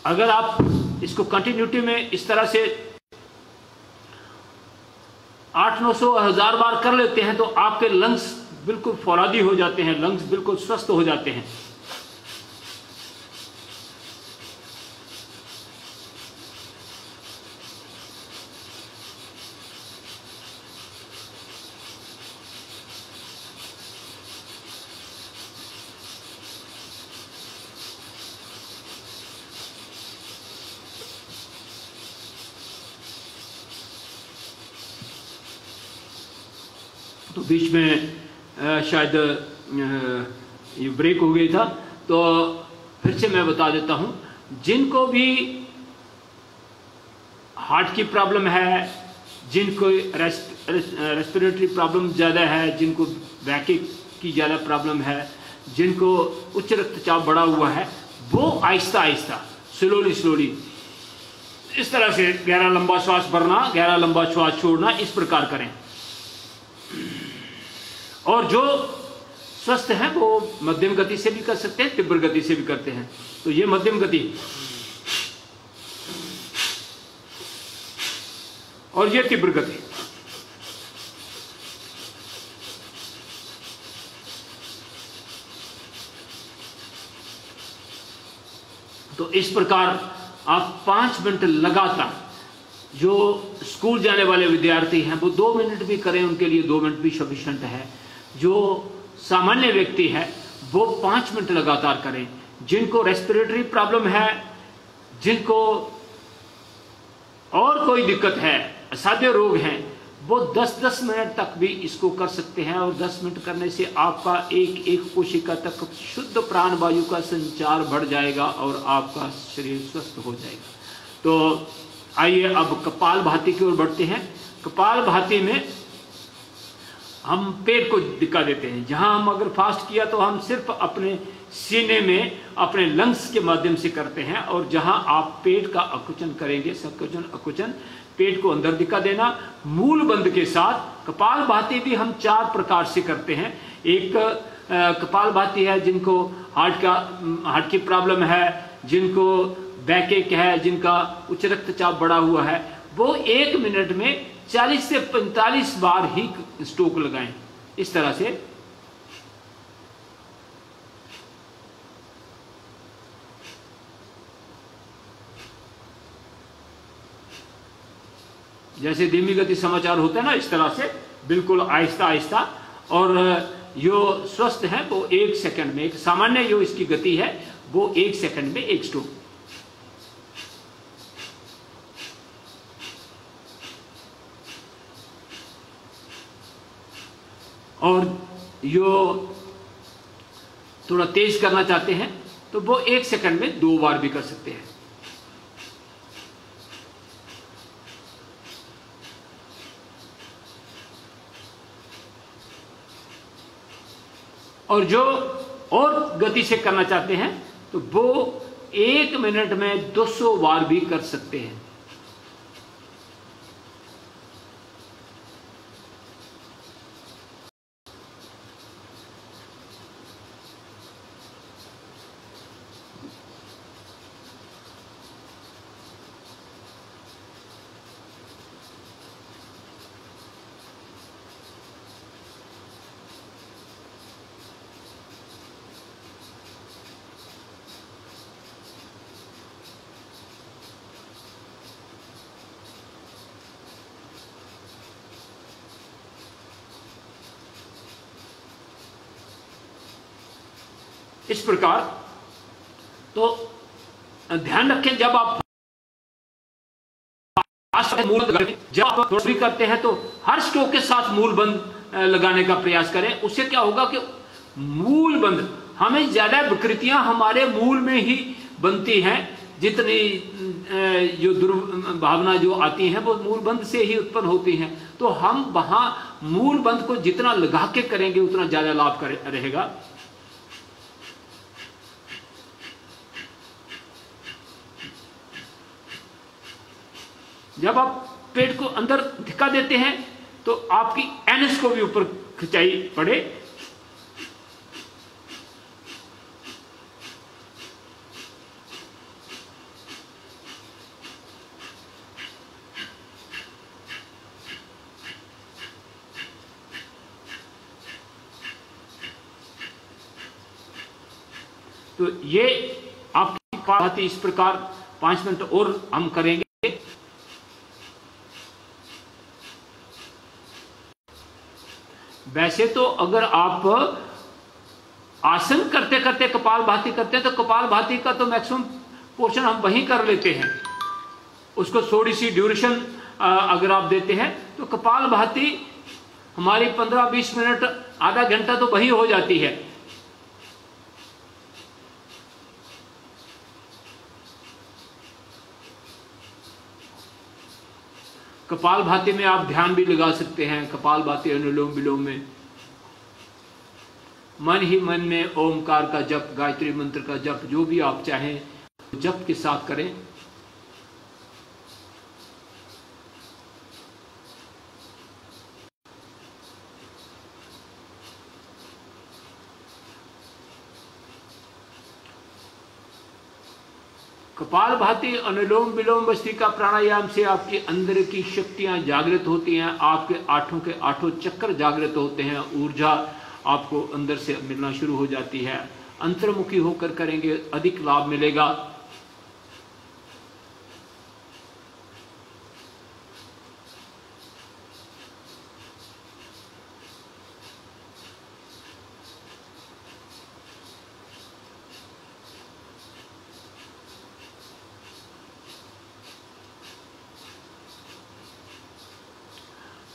अगर आप इसको कंटिन्यूटी में इस तरह से 800-900-1000 बार कर लेते हैं तो आपके लंग्स बिल्कुल फौलादी हो जाते हैं, लंग्स बिल्कुल स्वस्थ हो जाते हैं। तो बीच में शायद ये ब्रेक हो गया था, तो फिर से मैं बता देता हूं, जिनको भी हार्ट की प्रॉब्लम है, जिनको रेस्पिरेटरी प्रॉब्लम ज़्यादा है, जिनको बैक की ज़्यादा प्रॉब्लम है, जिनको उच्च रक्तचाप बढ़ा हुआ है, वो आहिस्ता आहिस्ता स्लोली इस तरह से गहरा लंबा श्वास भरना, गहरा लंबा श्वास छोड़ना, इस प्रकार करें। और जो स्वस्थ हैं वो मध्यम गति से भी कर सकते हैं, तीव्र गति से भी करते हैं। तो ये मध्यम गति और ये तीव्र गति। तो इस प्रकार आप 5 मिनट लगातार, जो स्कूल जाने वाले विद्यार्थी हैं वो 2 मिनट भी करें, उनके लिए 2 मिनट भी सफिशिएंट है। जो सामान्य व्यक्ति है वो 5 मिनट लगातार करें। जिनको रेस्पिरेटरी प्रॉब्लम है, जिनको और कोई दिक्कत है, असाध्य रोग हैं, वो 10-10 मिनट तक भी इसको कर सकते हैं। और 10 मिनट करने से आपका एक कोशिका तक शुद्ध प्राण वायु का संचार बढ़ जाएगा और आपका शरीर स्वस्थ हो जाएगा। तो आइए अब कपालभाति की ओर बढ़ते हैं। कपालभाति में हम पेट को दिक्का देते हैं। जहां हम अगर फास्ट किया तो हम सिर्फ अपने सीने में अपने लंग्स के माध्यम से करते हैं, और जहां आप पेट का अकुचन करेंगे, संकुचन अकुचन, पेट को अंदर दिक्का देना मूल बंद के साथ। कपालभाति भी हम 4 प्रकार से करते हैं। एक कपालभाति है जिनको हार्ट की प्रॉब्लम है, जिनको बैकएक है, जिनका उच्च रक्तचाप बढ़ा हुआ है, वो 1 मिनट में 40 से 45 बार ही स्ट्रोक लगाएं। इस तरह से जैसे धीमी गति समाचार होता है ना, इस तरह से बिल्कुल आहिस्ता आहिस्ता। और जो स्वस्थ है वो 1 सेकंड में, एक सामान्य जो इसकी गति है वो 1 सेकंड में 1 स्ट्रोक। और जो थोड़ा तेज करना चाहते हैं तो वो 1 सेकंड में 2 बार भी कर सकते हैं। और जो और गति से करना चाहते हैं तो वो 1 मिनट में 200 बार भी कर सकते हैं। इस प्रकार तो ध्यान रखें, जब आप मूल जब आप थोड़ा भी करते हैं तो हर स्ट्रोक के साथ मूल बंद लगाने का प्रयास करें। उससे क्या होगा कि मूल बंद, हमें ज्यादा विकृतियां हमारे मूल में ही बनती हैं, जितनी जो दुर्भावना जो आती हैं वो मूल बंद से ही उत्पन्न होती हैं। तो हम वहां मूल बंद को जितना लगा के करेंगे उतना ज्यादा लाभ रहेगा। जब आप पेट को अंदर धिक्का देते हैं तो आपकी एनएस को भी ऊपर खिंचाई पड़े। तो ये आपकी बात इस प्रकार 5 मिनट और हम करेंगे। वैसे तो अगर आप आसन करते करते कपालभाति करते हैं तो कपालभाति का तो मैक्सिमम पोर्शन हम वहीं कर लेते हैं, उसको थोड़ी सी ड्यूरेशन अगर आप देते हैं तो कपालभाति हमारी 15-20 मिनट, आधा घंटा तो वहीं हो जाती है। कपालभाति में आप ध्यान भी लगा सकते हैं। कपालभाति अनुलोम विलोम में मन ही मन में ओमकार का जप, गायत्री मंत्र का जप, जो भी आप चाहें जप के साथ करें। कपालभाति अनुलोम विलोम भस्त्रिका प्राणायाम से आपके अंदर की शक्तियां जागृत होती हैं, आपके आठों के आठों चक्र जागृत होते हैं, ऊर्जा आपको अंदर से मिलना शुरू हो जाती है। अंतर्मुखी होकर करेंगे अधिक लाभ मिलेगा।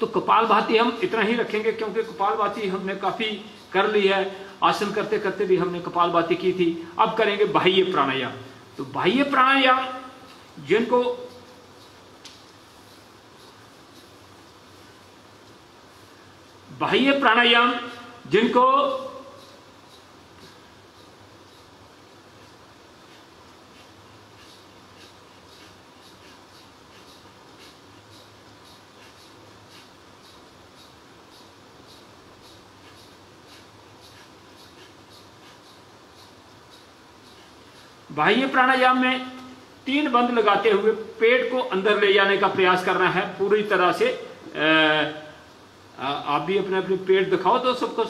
तो कपालभाति हम इतना ही रखेंगे क्योंकि कपालभाति हमने काफी कर ली है, आसन करते करते भी हमने कपालभाति की थी। अब करेंगे बाह्य प्राणायाम। तो बाह्य प्राणायाम जिनको बाह्य प्राणायाम जिनको बाह्य प्राणायाम में 3 बंद लगाते हुए पेट को अंदर ले जाने का प्रयास करना है पूरी तरह से। आप भी अपने अपने पेट दिखाओ तो सबको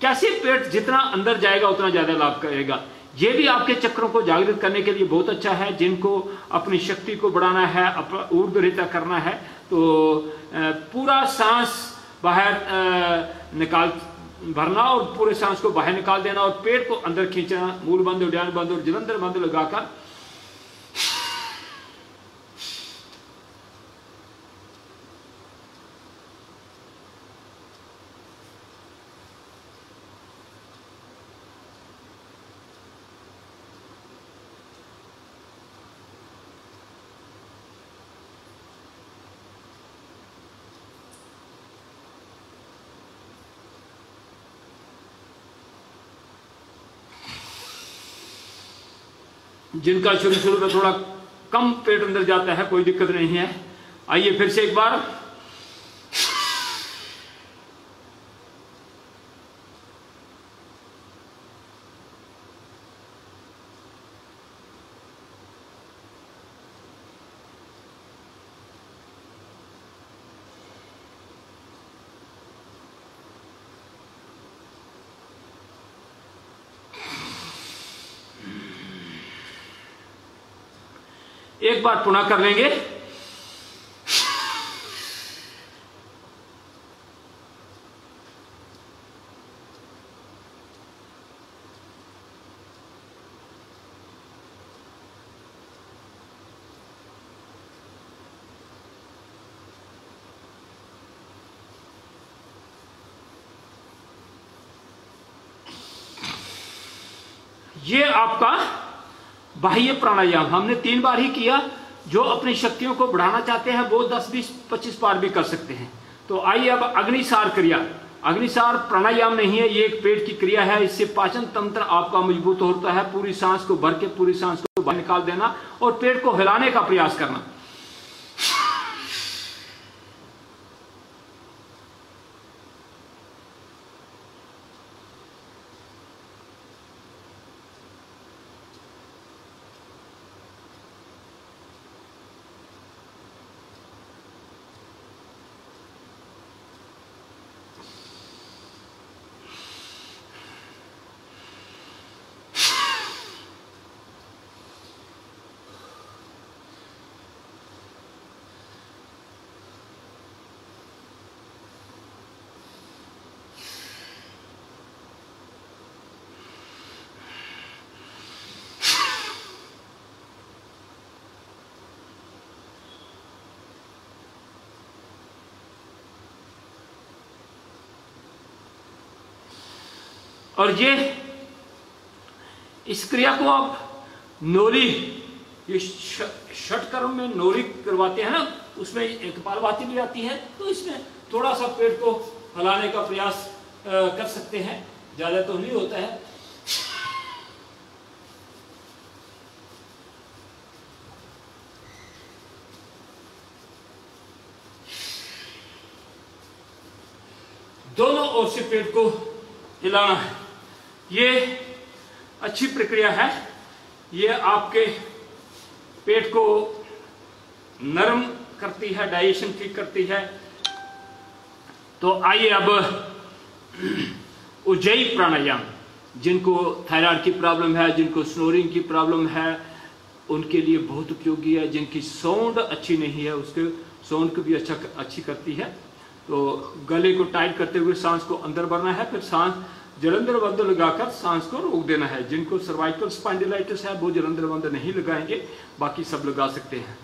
कैसे पेट जितना अंदर जाएगा उतना ज्यादा लाभ करेगा। ये भी आपके चक्रों को जागृत करने के लिए बहुत अच्छा है। जिनको अपनी शक्ति को बढ़ाना है, ऊर्ध्वरेता करना है, तो पूरा सांस बाहर निकाल भरना और पूरे सांस को बाहर निकाल देना और पेट को अंदर खींचना, मूल बंद, उद्यान बंद और जलंधर बंद लगाकर जिनका शुरू शुरू में थोड़ा कम पेट अंदर जाता है, कोई दिक्कत नहीं है। आइए फिर से एक बार। एक बार पुनः कर लेंगे। ये आपका बाह्य प्राणायाम हमने 3 बार ही किया। जो अपनी शक्तियों को बढ़ाना चाहते हैं वो 10, 20, 25 बार भी कर सकते हैं। तो आइए अब अग्निसार क्रिया। अग्निसार प्राणायाम नहीं है, ये एक पेट की क्रिया है। इससे पाचन तंत्र आपका मजबूत होता है। पूरी सांस को भर के पूरी सांस को बाहर निकाल देना और पेट को हिलाने का प्रयास करना। और ये इस क्रिया को आप नोरी, ये षटकर्म में नोरी करवाते हैं ना, उसमें एक कपालभाति भी आती है। तो इसमें थोड़ा सा पेट को हिलाने का प्रयास कर सकते हैं, ज्यादा तो नहीं होता है। दोनों ओर से पेट को हिलाना है। ये अच्छी प्रक्रिया है। ये आपके पेट को नरम करती है, डाइजेशन ठीक करती है। तो आइए अब उज्जयी प्राणायाम। जिनको थायराइड की प्रॉब्लम है, जिनको स्नोरिंग की प्रॉब्लम है, उनके लिए बहुत उपयोगी है। जिनकी साउंड अच्छी नहीं है, उसके साउंड को भी अच्छी करती है। तो गले को टाइट करते हुए सांस को अंदर भरना है, फिर सांस जलंधर बंद लगाकर सांस को रोक देना है। जिनको सर्वाइकल स्पाइंडिलाइटिस है वो जलंधर बंद नहीं लगाएंगे, बाकी सब लगा सकते हैं।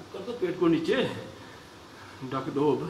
कर दो पेट को नीचे, ढक दो। अब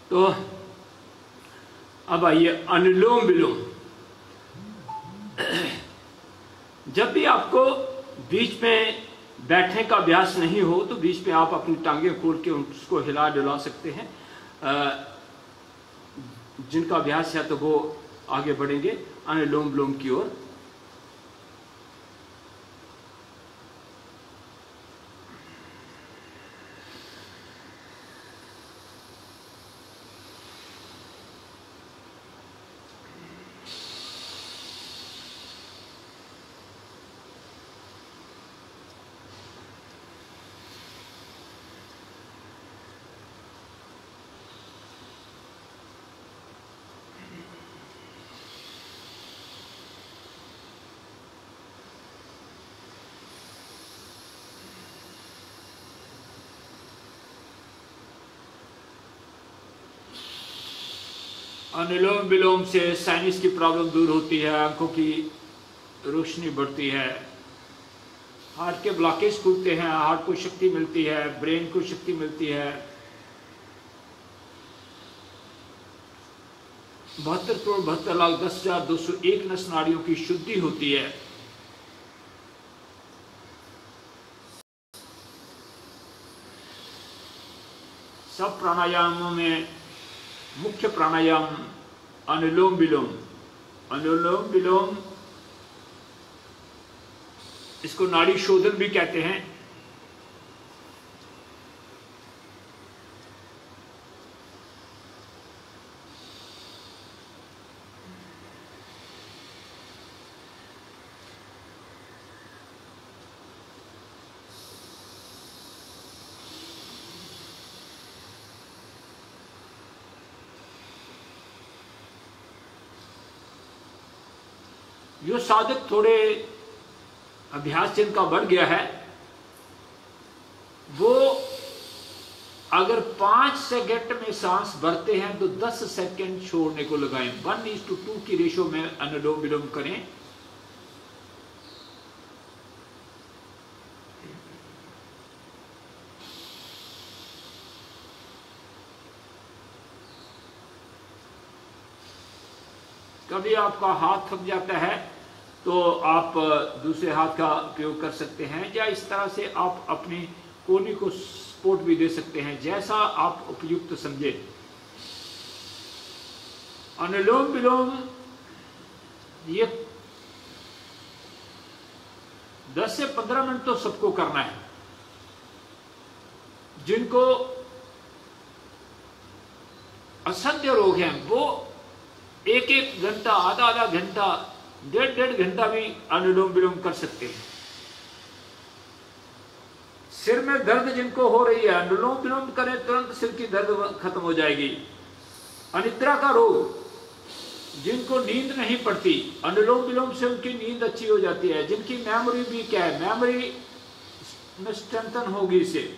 तो अब आइए अनुलोम विलोम। जब भी आपको बीच में बैठने का अभ्यास नहीं हो तो बीच में आप अपनी टांगें खोल के उसको हिला डुला सकते हैं। जिनका अभ्यास है तो वो आगे बढ़ेंगे अनुलोम विलोम की ओर। अनुलोम विलोम से साइनस की प्रॉब्लम दूर होती है, आंखों की रोशनी बढ़ती है, हार्ट के ब्लॉकेज खुलते हैं, हार्ट को शक्ति मिलती है, ब्रेन को शक्ति मिलती है। 72,72,10,201 नस नाड़ियों की शुद्धि होती है। सब प्राणायामों में मुख्य प्राणायाम अनुलोम विलोम। अनुलोम विलोम इसको नाड़ी शोधन भी कहते हैं। जो साधक थोड़े अभ्यास जिनका बढ़ गया है वो अगर 5 सेकंड में सांस भरते हैं तो 10 सेकंड छोड़ने को लगाएं। 1:2 की रेशो में अनुलोम विलोम करें। कभी आपका हाथ थक जाता है तो आप दूसरे हाथ का उपयोग कर सकते हैं, या इस तरह से आप अपनी कोहनी को सपोर्ट भी दे सकते हैं, जैसा आप उपयुक्त समझे। अनुलोम विलोम ये 10 से 15 मिनट तो सबको करना है। जिनको असंख्य रोग हैं वो 1-1 घंटा, आधा घंटा, 1.5 घंटा भी अनुलोम विलोम कर सकते हैं। सिर में दर्द जिनको हो रही है अनुलोम विलोम करें, तुरंत सिर की दर्द खत्म हो जाएगी। अनिद्रा का रोग, जिनको नींद नहीं पड़ती, अनुलोम विलोम से उनकी नींद अच्छी हो जाती है। जिनकी मेमोरी भी क्या है, मेमोरी में स्ट्रेंथन होगी इससे।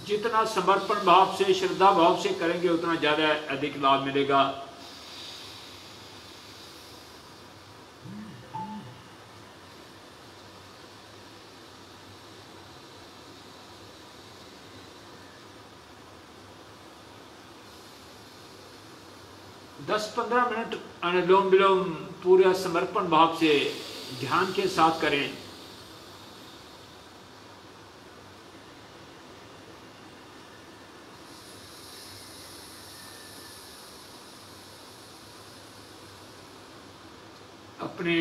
जितना समर्पण भाव से, श्रद्धा भाव से करेंगे उतना ज्यादा अधिक लाभ मिलेगा। दस 15 मिनट अनुलोम विलोम पूरे समर्पण भाव से ध्यान के साथ करें। अपने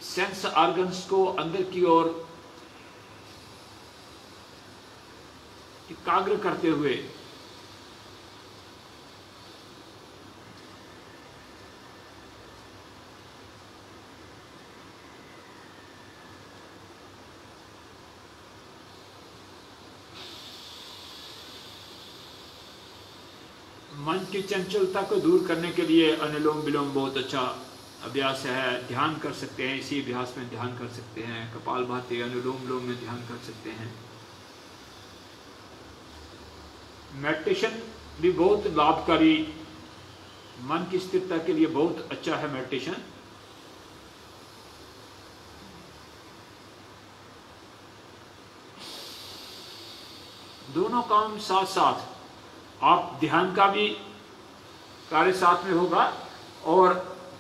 सेंस ऑर्गन्स को अंदर की ओर एकाग्र करते हुए मन की चंचलता को दूर करने के लिए अनुलोम विलोम बहुत अच्छा अभ्यास है, ध्यान कर सकते हैं, इसी अभ्यास में ध्यान कर सकते हैं, कपालभाति अनुलोम विलोम में ध्यान कर सकते हैं। मेडिटेशन भी बहुत लाभकारी, मन की स्थिरता के लिए बहुत अच्छा है मेडिटेशन। दोनों काम साथ साथ, आप ध्यान का भी कार्य साथ में होगा और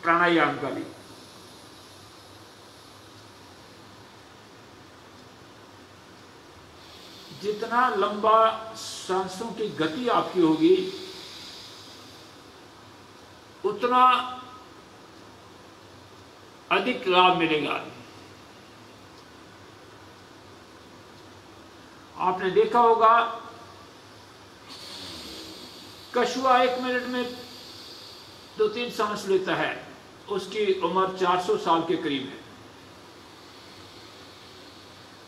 प्राणायाम का भी। जितना लंबा सांसों की गति आपकी होगी उतना अधिक लाभ मिलेगा। आपने देखा होगा कछुआ 1 मिनट में 2-3 सांस लेता है, उसकी उम्र 400 साल के करीब है।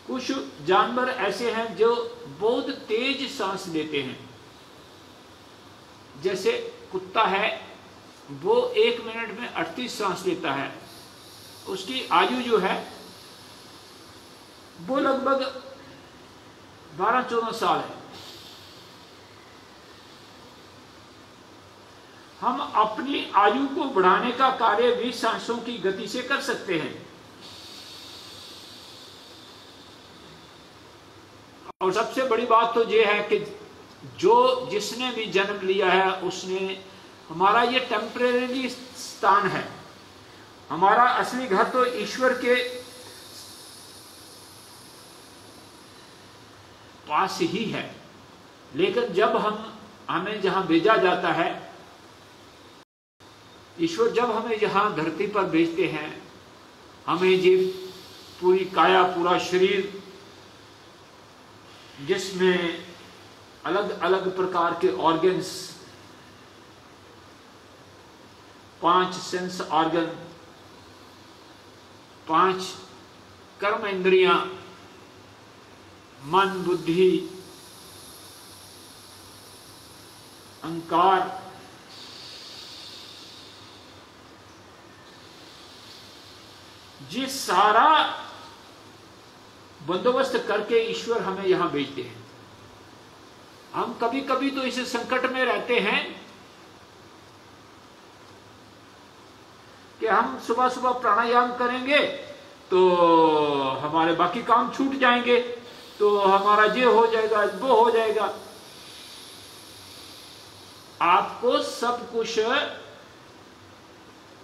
कुछ जानवर ऐसे हैं जो बहुत तेज सांस लेते हैं, जैसे कुत्ता है, वो 1 मिनट में 38 सांस लेता है। उसकी आयु जो है वो लगभग 12-14 साल है। हम अपनी आयु को बढ़ाने का कार्य भी सांसों की गति से कर सकते हैं। और सबसे बड़ी बात तो यह है कि जिसने भी जन्म लिया है उसने, हमारा ये टेम्परेरी स्थान है, हमारा असली घर तो ईश्वर के पास ही है। लेकिन जब हमें जहां भेजा जाता है, ईश्वर जब हमें यहां धरती पर भेजते हैं, हमें ये पूरी काया, पूरा शरीर जिसमें अलग अलग प्रकार के ऑर्गन्स, 5 सेंस ऑर्गन, 5 कर्म इंद्रियां, मन, बुद्धि, अहंकार, जिस सारा बंदोबस्त करके ईश्वर हमें यहां भेजते हैं। हम कभी कभी तो इस संकट में रहते हैं कि हम सुबह सुबह प्राणायाम करेंगे तो हमारे बाकी काम छूट जाएंगे, तो हमारा ये हो जाएगा, वो हो जाएगा। आपको सब कुछ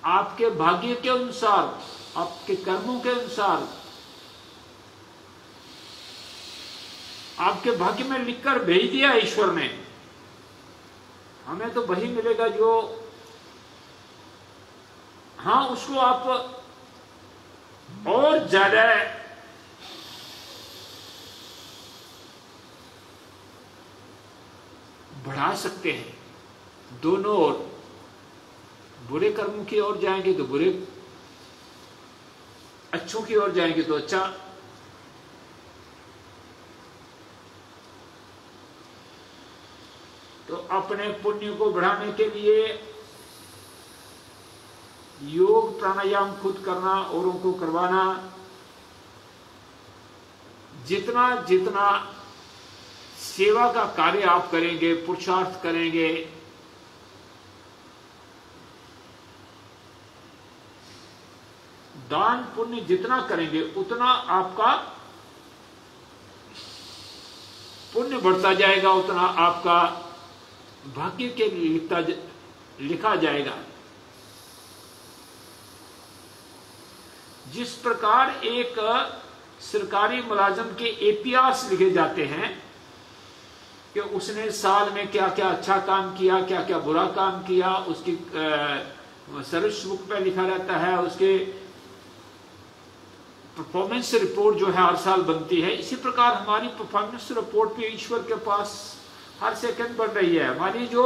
आपके भाग्य के अनुसार, आपके कर्मों के अनुसार, आपके भाग्य में लिखकर भेज दिया ईश्वर ने। हमें तो वही मिलेगा जो, हाँ, उसको आप और ज्यादा बढ़ा सकते हैं। दोनों ओर, बुरे कर्मों की ओर जाएंगे तो बुरे, अच्छों की ओर जाएंगे तो अच्छा। तो अपने पुण्य को बढ़ाने के लिए योग प्राणायाम खुद करना, औरों को करवाना, जितना जितना सेवा का कार्य आप करेंगे, पुरुषार्थ करेंगे, दान पुण्य जितना करेंगे उतना आपका पुण्य बढ़ता जाएगा, उतना आपका भाग्य के लिखा जाएगा। जिस प्रकार एक सरकारी मुलाजिम के एपीआर्स लिखे जाते हैं कि उसने साल में क्या क्या अच्छा काम किया, क्या क्या बुरा काम किया, उसकी सर्विस बुक पे लिखा रहता है, उसके परफॉर्मेंस रिपोर्ट जो है हर साल बनती है। इसी प्रकार हमारी परफॉर्मेंस रिपोर्ट भी ईश्वर के पास हर सेकंड बन रही है। हमारी जो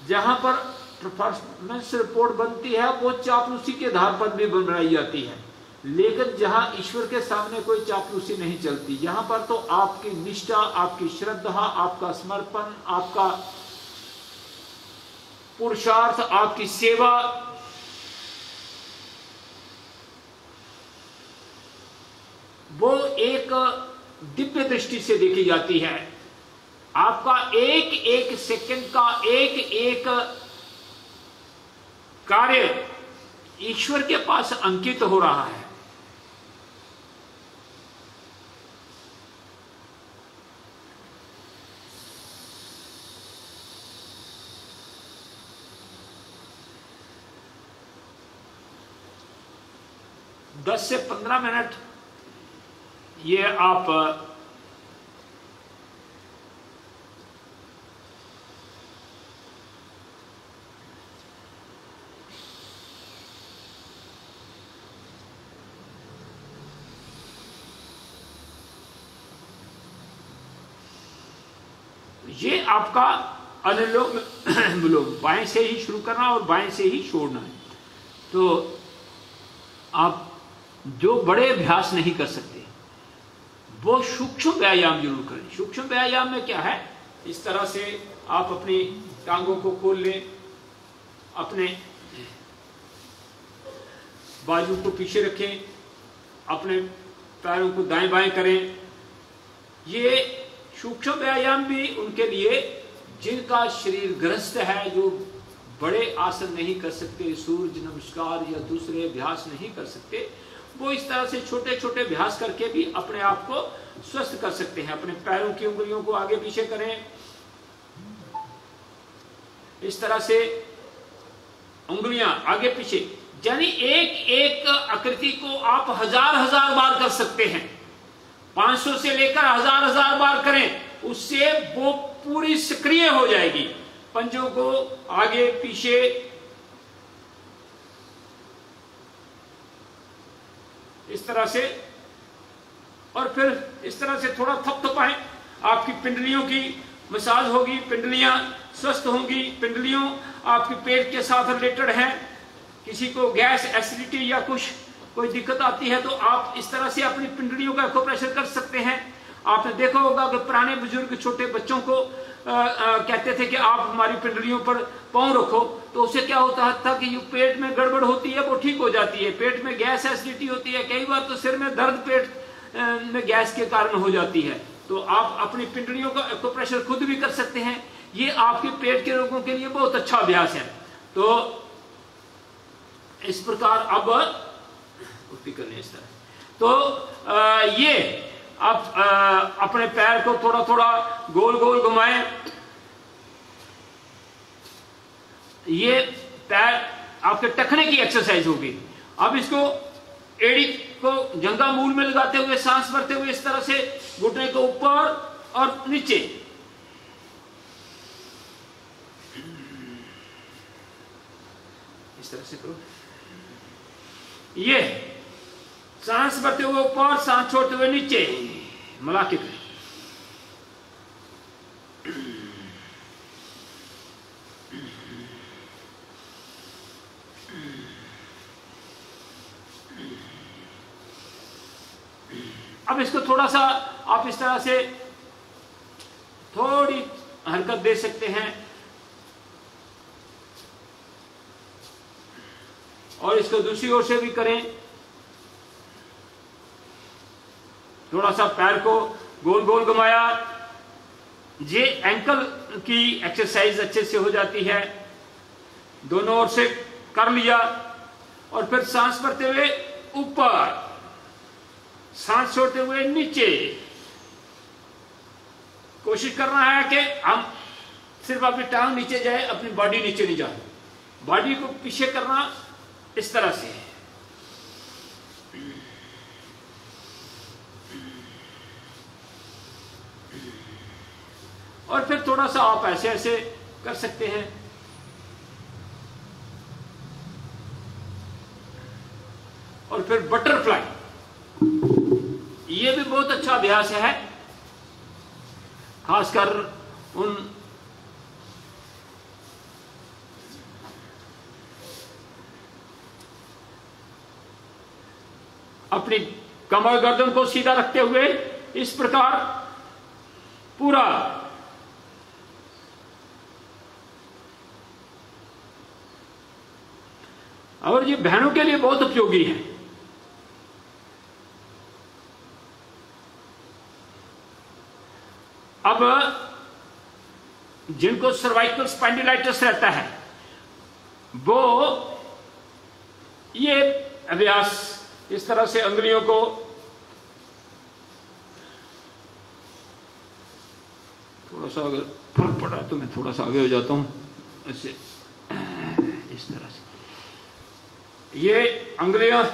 जहां पर परफॉर्मेंस रिपोर्ट बनती है वो चापलूसी के आधार पर भी बनाई जाती है, लेकिन जहां ईश्वर के सामने कोई चापलूसी नहीं चलती, यहां पर तो आपकी निष्ठा, आपकी श्रद्धा, आपका समर्पण, आपका पुरुषार्थ, आपकी सेवा, वो एक दिव्य दृष्टि से देखी जाती है। आपका एक एक सेकंड का एक एक कार्य ईश्वर के पास अंकित हो रहा है। दस से 15 मिनट ये आप ये आपका अनुलोम विलोम, बाएं से ही शुरू करना और बाएं से ही छोड़ना है। तो आप जो बड़े अभ्यास नहीं कर सकते वो सूक्ष्म व्यायाम जरूर करें। सूक्ष्म व्यायाम में क्या है, इस तरह से आप अपनी टांगों को खोल लें, अपने बाजू को पीछे रखें, अपने पैरों को दाएं बाएं करें। ये सूक्ष्म व्यायाम भी उनके लिए जिनका शरीर ग्रस्त है, जो बड़े आसन नहीं कर सकते, सूर्य नमस्कार या दूसरे अभ्यास नहीं कर सकते, वो इस तरह से छोटे छोटे अभ्यास करके भी अपने आप को स्वस्थ कर सकते हैं। अपने पैरों की उंगलियों को आगे पीछे करें, इस तरह से उंगलियां आगे पीछे, यानी एक एक आकृति को आप हजार हजार बार कर सकते हैं। 500 से लेकर हजार हजार बार करें, उससे वो पूरी सक्रिय हो जाएगी। पंजों को आगे पीछे, इस तरह से, और फिर इस तरह से थोड़ा थपथपाएं। आपकी पिंडलियों की मसाज होगी, पिंडलियां स्वस्थ होंगी। पिंडलियों आपके पेट के साथ रिलेटेड है। किसी को गैस, एसिडिटी या कुछ कोई दिक्कत आती है तो आप इस तरह से अपनी पिंडलियों का एक्यूप्रेशर कर सकते हैं। आपने देखा होगा कि पुराने बुजुर्ग छोटे बच्चों को कहते थे कि आप हमारी पिंडलियों पर पांव रखो, तो उससे क्या होता था कि जो पेट में गड़बड़ होती है वो ठीक हो जाती है। पेट में गैस, एसिडिटी होती है, कई बार तो सिर में दर्द पेट में गैस के कारण हो जाती है। तो आप अपनी पिंडलियों का एक्यूप्रेशर खुद भी कर सकते हैं। ये आपके पेट के रोगों के लिए बहुत अच्छा अभ्यास है। तो इस प्रकार अब उल्टी करनी है इस तरह। तो ये आप अपने पैर को थोड़ा थोड़ा गोल गोल घुमाएं। ये पैर आपके टखने की एक्सरसाइज होगी। अब इसको एड़ी को जंघा मूल में लगाते हुए सांस भरते हुए इस तरह से घुटने को ऊपर और नीचे, इस तरह से करो। ये सांस भरते हुए ऊपर, सांस छोड़ते हुए नीचे, मिला के करें। अब इसको थोड़ा सा आप इस तरह से थोड़ी हरकत दे सकते हैं और इसको दूसरी ओर से भी करें। थोड़ा सा पैर को गोल गोल घुमाया। ये एंकल की एक्सरसाइज अच्छे से हो जाती है। दोनों ओर से कर लिया और फिर सांस भरते हुए ऊपर, सांस छोड़ते हुए नीचे। कोशिश करना है कि हम सिर्फ अपनी टांग नीचे जाए, अपनी बॉडी नीचे नहीं जाए। बॉडी को पीछे करना इस तरह से। और फिर थोड़ा सा आप ऐसे ऐसे कर सकते हैं। और फिर बटरफ्लाई, ये भी बहुत अच्छा अभ्यास है, खासकर उन अपनी कमर गर्दन को सीधा रखते हुए इस प्रकार पूरा और ये बहनों के लिए बहुत उपयोगी है। अब जिनको सर्वाइकल स्पाइंडिलाइटिस रहता है वो ये अभ्यास इस तरह से अंगुलियों को थोड़ा सा अगर फर्क पड़ा तो मैं थोड़ा सा आगे हो जाता हूं, ऐसे इस तरह से ये अंगुलियां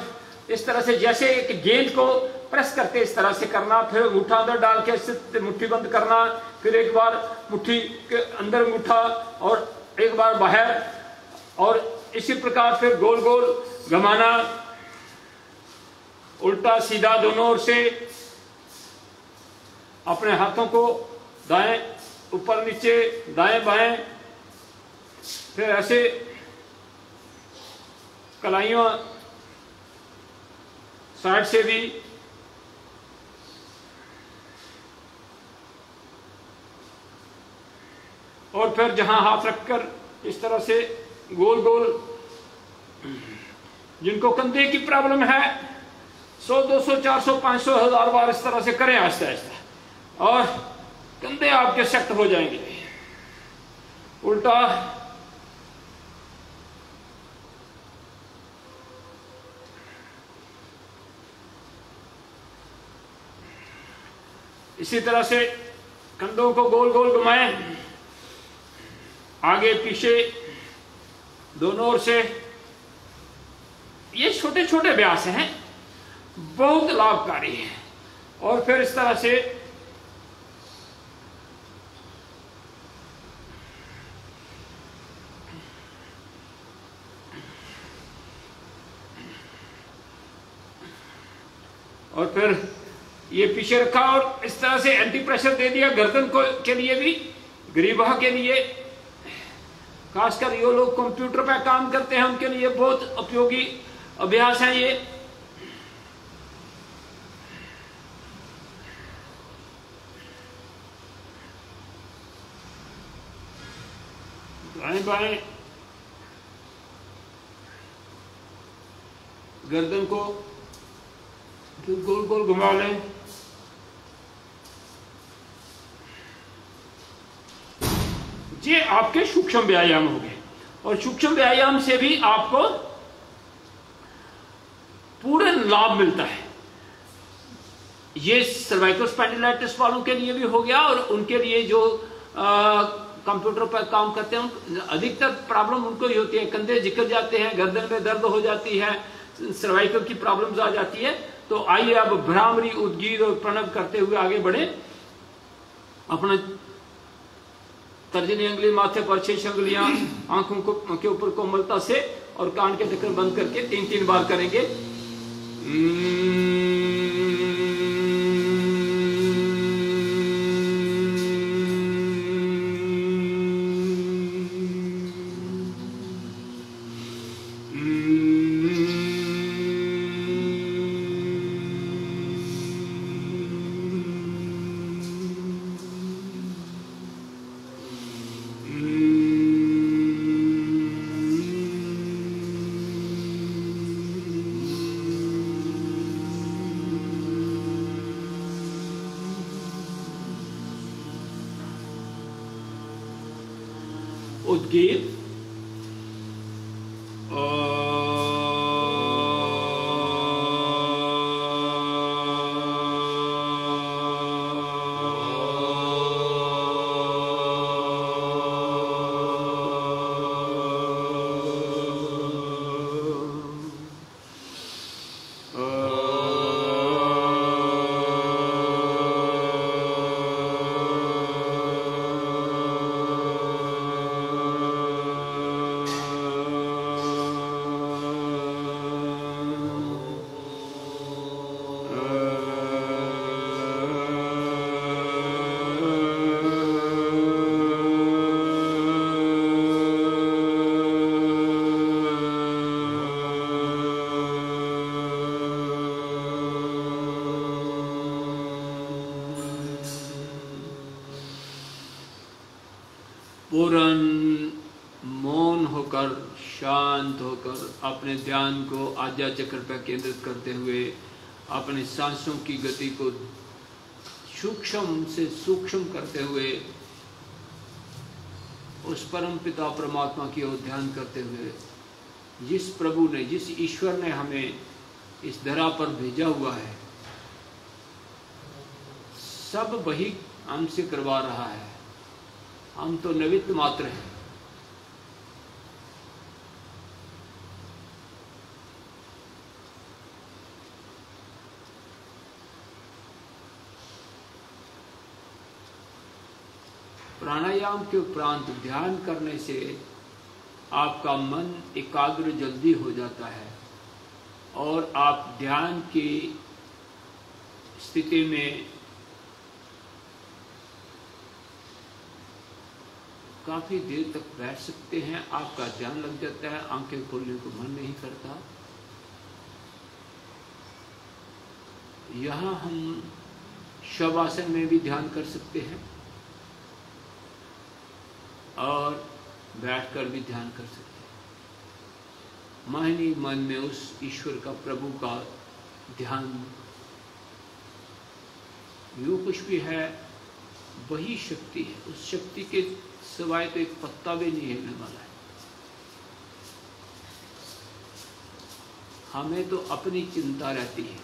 इस तरह से जैसे एक गेंद को प्रेस करते इस तरह से करना, फिर अंगूठा अंदर डाल के इससे मुट्ठी बंद करना, फिर एक बार मुट्ठी के अंदर अंगूठा और एक बार बाहर, और इसी प्रकार फिर गोल गोल घुमाना, उल्टा सीधा दोनों ओर से। अपने हाथों को दाएं ऊपर नीचे, दाएं बाएं, फिर ऐसे कलाइयों साइड से भी, और फिर जहां हाथ रखकर इस तरह से गोल गोल। जिनको कंधे की प्रॉब्लम है 100, 200, 400, 500, 1000 बार इस तरह से करें आहिस्ता आहिस्ता, और कंधे आपके सेट हो जाएंगे। उल्टा इसी तरह से कंधों को गोल गोल घुमाएं, आगे पीछे दोनों ओर से। ये छोटे छोटे अभ्यास हैं, बहुत लाभकारी हैं। और फिर इस तरह से और फिर ये पीछे रखा और इस तरह से एंटी प्रेशर दे दिया गर्दन को के लिए भी, ग्रीवा के लिए। खासकर ये लोग कंप्यूटर पे काम करते हैं उनके लिए बहुत उपयोगी अभ्यास है ये। दाएं बाएं गर्दन को फिर गोल गोल घुमा लें। ये आपके सूक्ष्म व्यायाम हो गए, और सूक्ष्म व्यायाम से भी आपको पूर्ण लाभ मिलता है। ये सर्वाइकल स्पाइंडिलाइटिस वालों के लिए भी हो गया, और उनके लिए जो कंप्यूटर पर काम करते हैं अधिकतर प्रॉब्लम उनको ही होती है, कंधे झिकल जाते हैं, गर्दन में दर्द हो जाती है, सर्वाइकल की प्रॉब्लम्स आ जाती है। तो आइए अब भ्रामरी, उद्गीत और प्रणव करते हुए आगे बढ़े। अपना तर्जनी अंगुली माथे पर, 6 अंगुलियां आंखों के ऊपर कोमलता से, और कान के ढक्कन बंद करके 3-3 बार करेंगे। उद्गीत पूर्ण मौन होकर, शांत होकर अपने ध्यान को आज्ञा चक्र पर केंद्रित करते हुए अपनी सांसों की गति को सूक्ष्म से सूक्ष्म करते हुए उस परम पिता परमात्मा की ओर ध्यान करते हुए जिस प्रभु ने, जिस ईश्वर ने हमें इस धरा पर भेजा हुआ है, सब वही हमसे करवा रहा है। हम तो निमित्त मात्र हैं। प्राणायाम के उपरांत ध्यान करने से आपका मन एकाग्र जल्दी हो जाता है और आप ध्यान की स्थिति में काफी देर तक बैठ सकते हैं। आपका ध्यान लग जाता है, आंखें खोलने को मन नहीं करता। यहां हम शवासन में भी ध्यान कर सकते हैं और बैठकर भी ध्यान कर सकते हैं। मन ही मन में उस ईश्वर का, प्रभु का ध्यान, जो कुछ भी है वही शक्ति है। उस शक्ति के सिवाय तो एक पत्ता भी नहीं हिलने वाला है। हमें तो अपनी चिंता रहती है,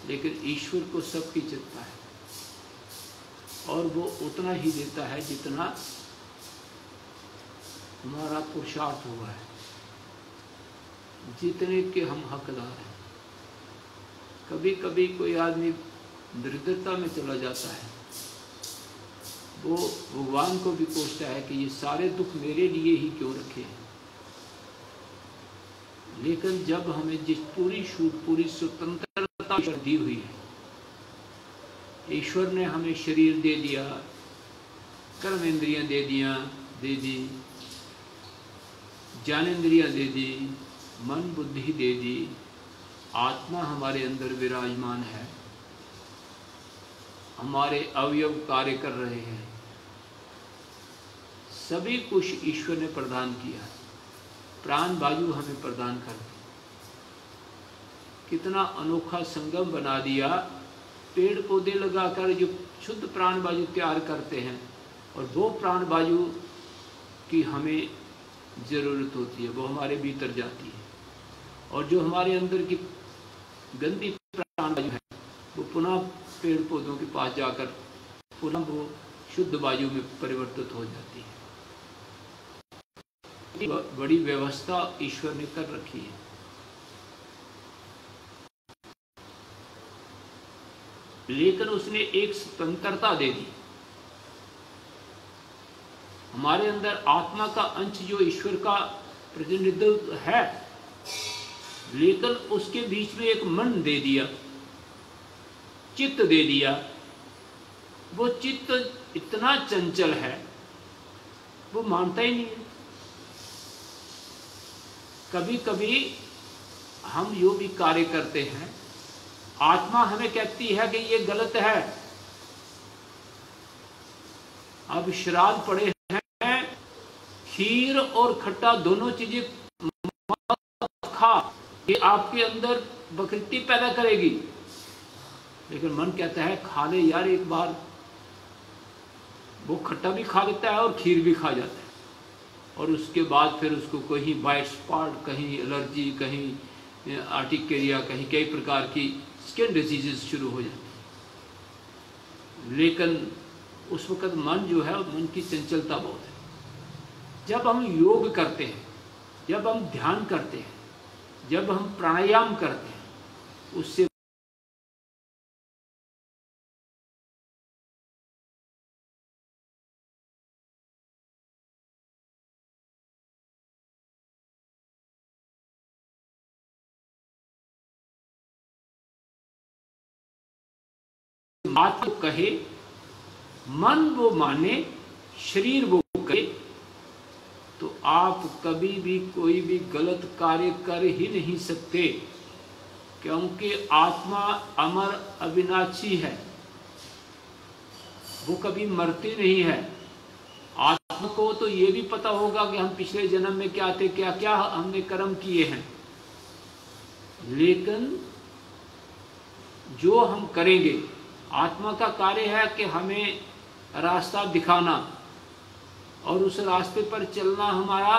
लेकिन ईश्वर को सबकी चिंता है और वो उतना ही देता है जितना हमारा पुरुषार्थ हुआ है, जितने के हम हकदार हैं। कभी कभी कोई आदमी दरिद्रता में चला जाता है, वो भगवान को भी कोसता है कि ये सारे दुख मेरे लिए ही क्यों रखे हैं। लेकिन जब हमें जिस पूरी छूट, पूरी स्वतंत्रता दी हुई है, ईश्वर ने हमें शरीर दे दिया, कर्म इंद्रियां दे दी, ज्ञानेंद्रियां दे दी, मन बुद्धि दे दी, आत्मा हमारे अंदर विराजमान है, हमारे अवयव कार्य कर रहे हैं, सभी कुछ ईश्वर ने प्रदान किया। प्राण वायु हमें प्रदान कर दी। कितना अनोखा संगम बना दिया। पेड़ पौधे लगाकर जो शुद्ध प्राण वायु तैयार करते हैं, और वो प्राण वायु की हमें जरूरत होती है, वो हमारे भीतर जाती है। और जो हमारे अंदर की गंदी प्राण वायु है, वो पुनः पेड़ पौधों के पास जाकर पुनः वो शुद्ध वायु में परिवर्तित हो जाती है। बड़ी व्यवस्था ईश्वर ने कर रखी है। लेकिन उसने एक स्वतंत्रता दे दी। हमारे अंदर आत्मा का अंश जो ईश्वर का प्रतिनिधित्व है, लेकिन उसके बीच में एक मन दे दिया, चित्त दे दिया। वो चित्त इतना चंचल है, वो मानता ही नहीं है। कभी कभी हम जो भी कार्य करते हैं, आत्मा हमें कहती है कि ये गलत है। अब श्राद्ध पड़े हैं, खीर और खट्टा दोनों चीजें मत खा, ये आपके अंदर विकृति पैदा करेगी। लेकिन मन कहता है खा ले यार एक बार। वो खट्टा भी खा लेता है और खीर भी खा जाता है, और उसके बाद फिर उसको कहीं वाइट स्पॉट, कहीं एलर्जी, कहीं आर्टिकेरिया, कहीं कई प्रकार की स्किन डिजीजेस शुरू हो जाती है। लेकिन उस वक्त मन जो है, मन की चंचलता बहुत है। जब हम योग करते हैं, जब हम ध्यान करते हैं, जब हम प्राणायाम करते हैं, उससे बात को कहे, मन वो माने, शरीर वो करे, तो आप कभी भी कोई भी गलत कार्य कर ही नहीं सकते। क्योंकि आत्मा अमर अविनाशी है, वो कभी मरती नहीं है। आत्मा को तो ये भी पता होगा कि हम पिछले जन्म में क्या थे, क्या क्या हमने कर्म किए हैं। लेकिन जो हम करेंगे आत्मा का कार्य है कि हमें रास्ता दिखाना और उस रास्ते पर चलना। हमारा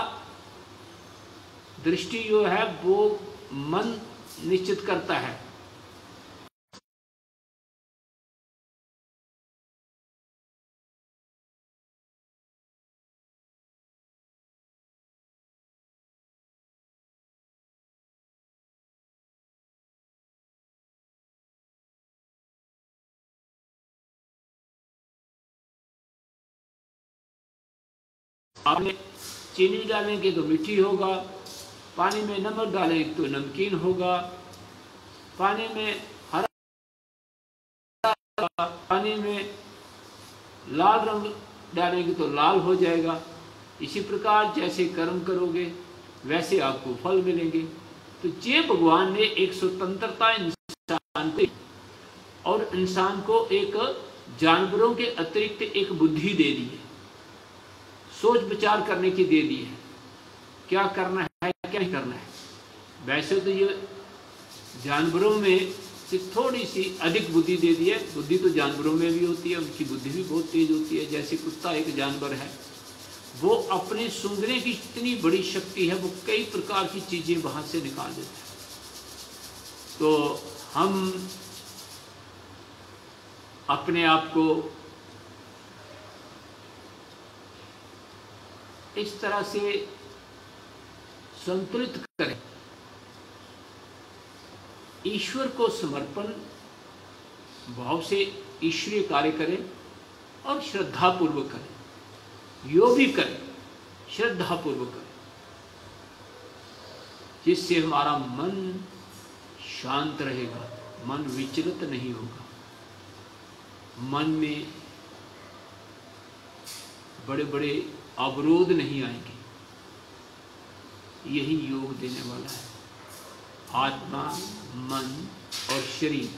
दृष्टि जो है वो मन निश्चित करता है। आपने चीनी डालेंगे तो मीठी होगा, पानी में नमक डालेंगे तो नमकीन होगा, पानी में हरा, पानी में लाल रंग डालेंगे तो लाल हो जाएगा। इसी प्रकार जैसे कर्म करोगे वैसे आपको फल मिलेंगे। तो ये भगवान ने एक स्वतंत्रता इंसान को और इंसान को एक जानवरों के अतिरिक्त एक बुद्धि दे दी है, सोच विचार करने की दे दी है, क्या करना है क्या नहीं करना है। वैसे तो ये जानवरों में से थोड़ी सी अधिक बुद्धि दे दी है। बुद्धि तो जानवरों में भी होती है, उनकी बुद्धि भी बहुत तेज होती है। जैसे कुत्ता एक जानवर है, वो अपने सूंघने की इतनी बड़ी शक्ति है, वो कई प्रकार की चीजें वहां से निकाल देता है। तो हम अपने आप को इस तरह से संतुलित करें, ईश्वर को समर्पण भाव से ईश्वरीय कार्य करें और श्रद्धा पूर्वक करें, योग भी करें, श्रद्धा पूर्वक करें, जिससे हमारा मन शांत रहेगा, मन विचलित नहीं होगा, मन में बड़े बड़े अवरोध नहीं आएंगे। यही योग देने वाला है। आत्मा, मन और शरीर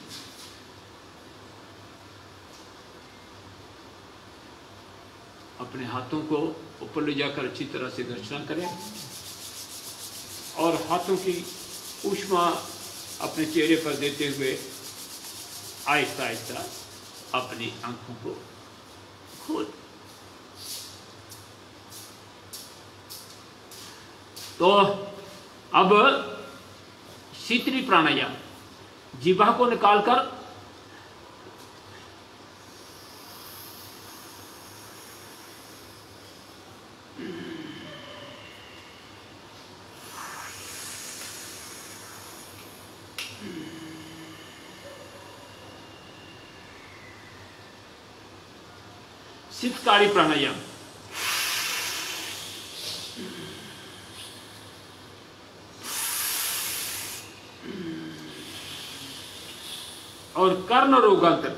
अपने हाथों को ऊपर ले जाकर अच्छी तरह से दर्शन करें और हाथों की ऊष्मा अपने चेहरे पर देते हुए आहिस्ता आहिस्ता अपनी आंखों को खोल। तो अब शीतली प्राणायाम, जीवा को निकालकर शीतकारी प्राणायाम, और कर्ण रोगांतर,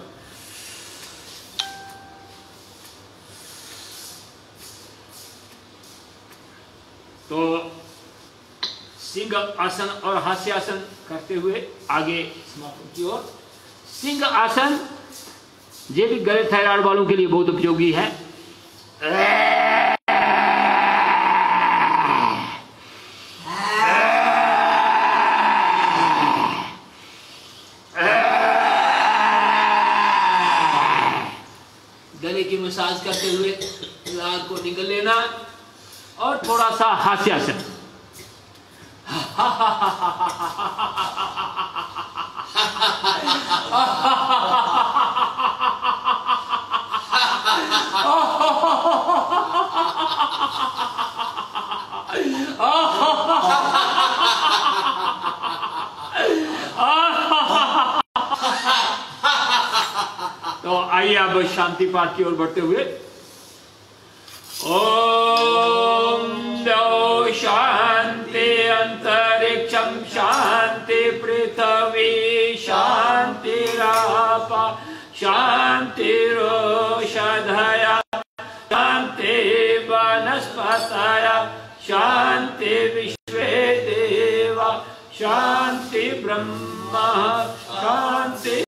तो सिंह आसन और हास्य आसन करते हुए आगे समापन की ओर। सिंह आसन ये भी गले थायराइड वालों के लिए बहुत उपयोगी है। गले की मसाज करते हुए लार को निगल लेना और थोड़ा सा हास्यासन। तो आइए अब शांति पाठ की ओर बढ़ते हुए। ओम द्यौ शांति अंतरिक्षम शांति पृथ्वी शांतिरापा शांतिरोषधया शांति वनस्पतया शांति विश्वे देवा शांति ब्रह्म शांति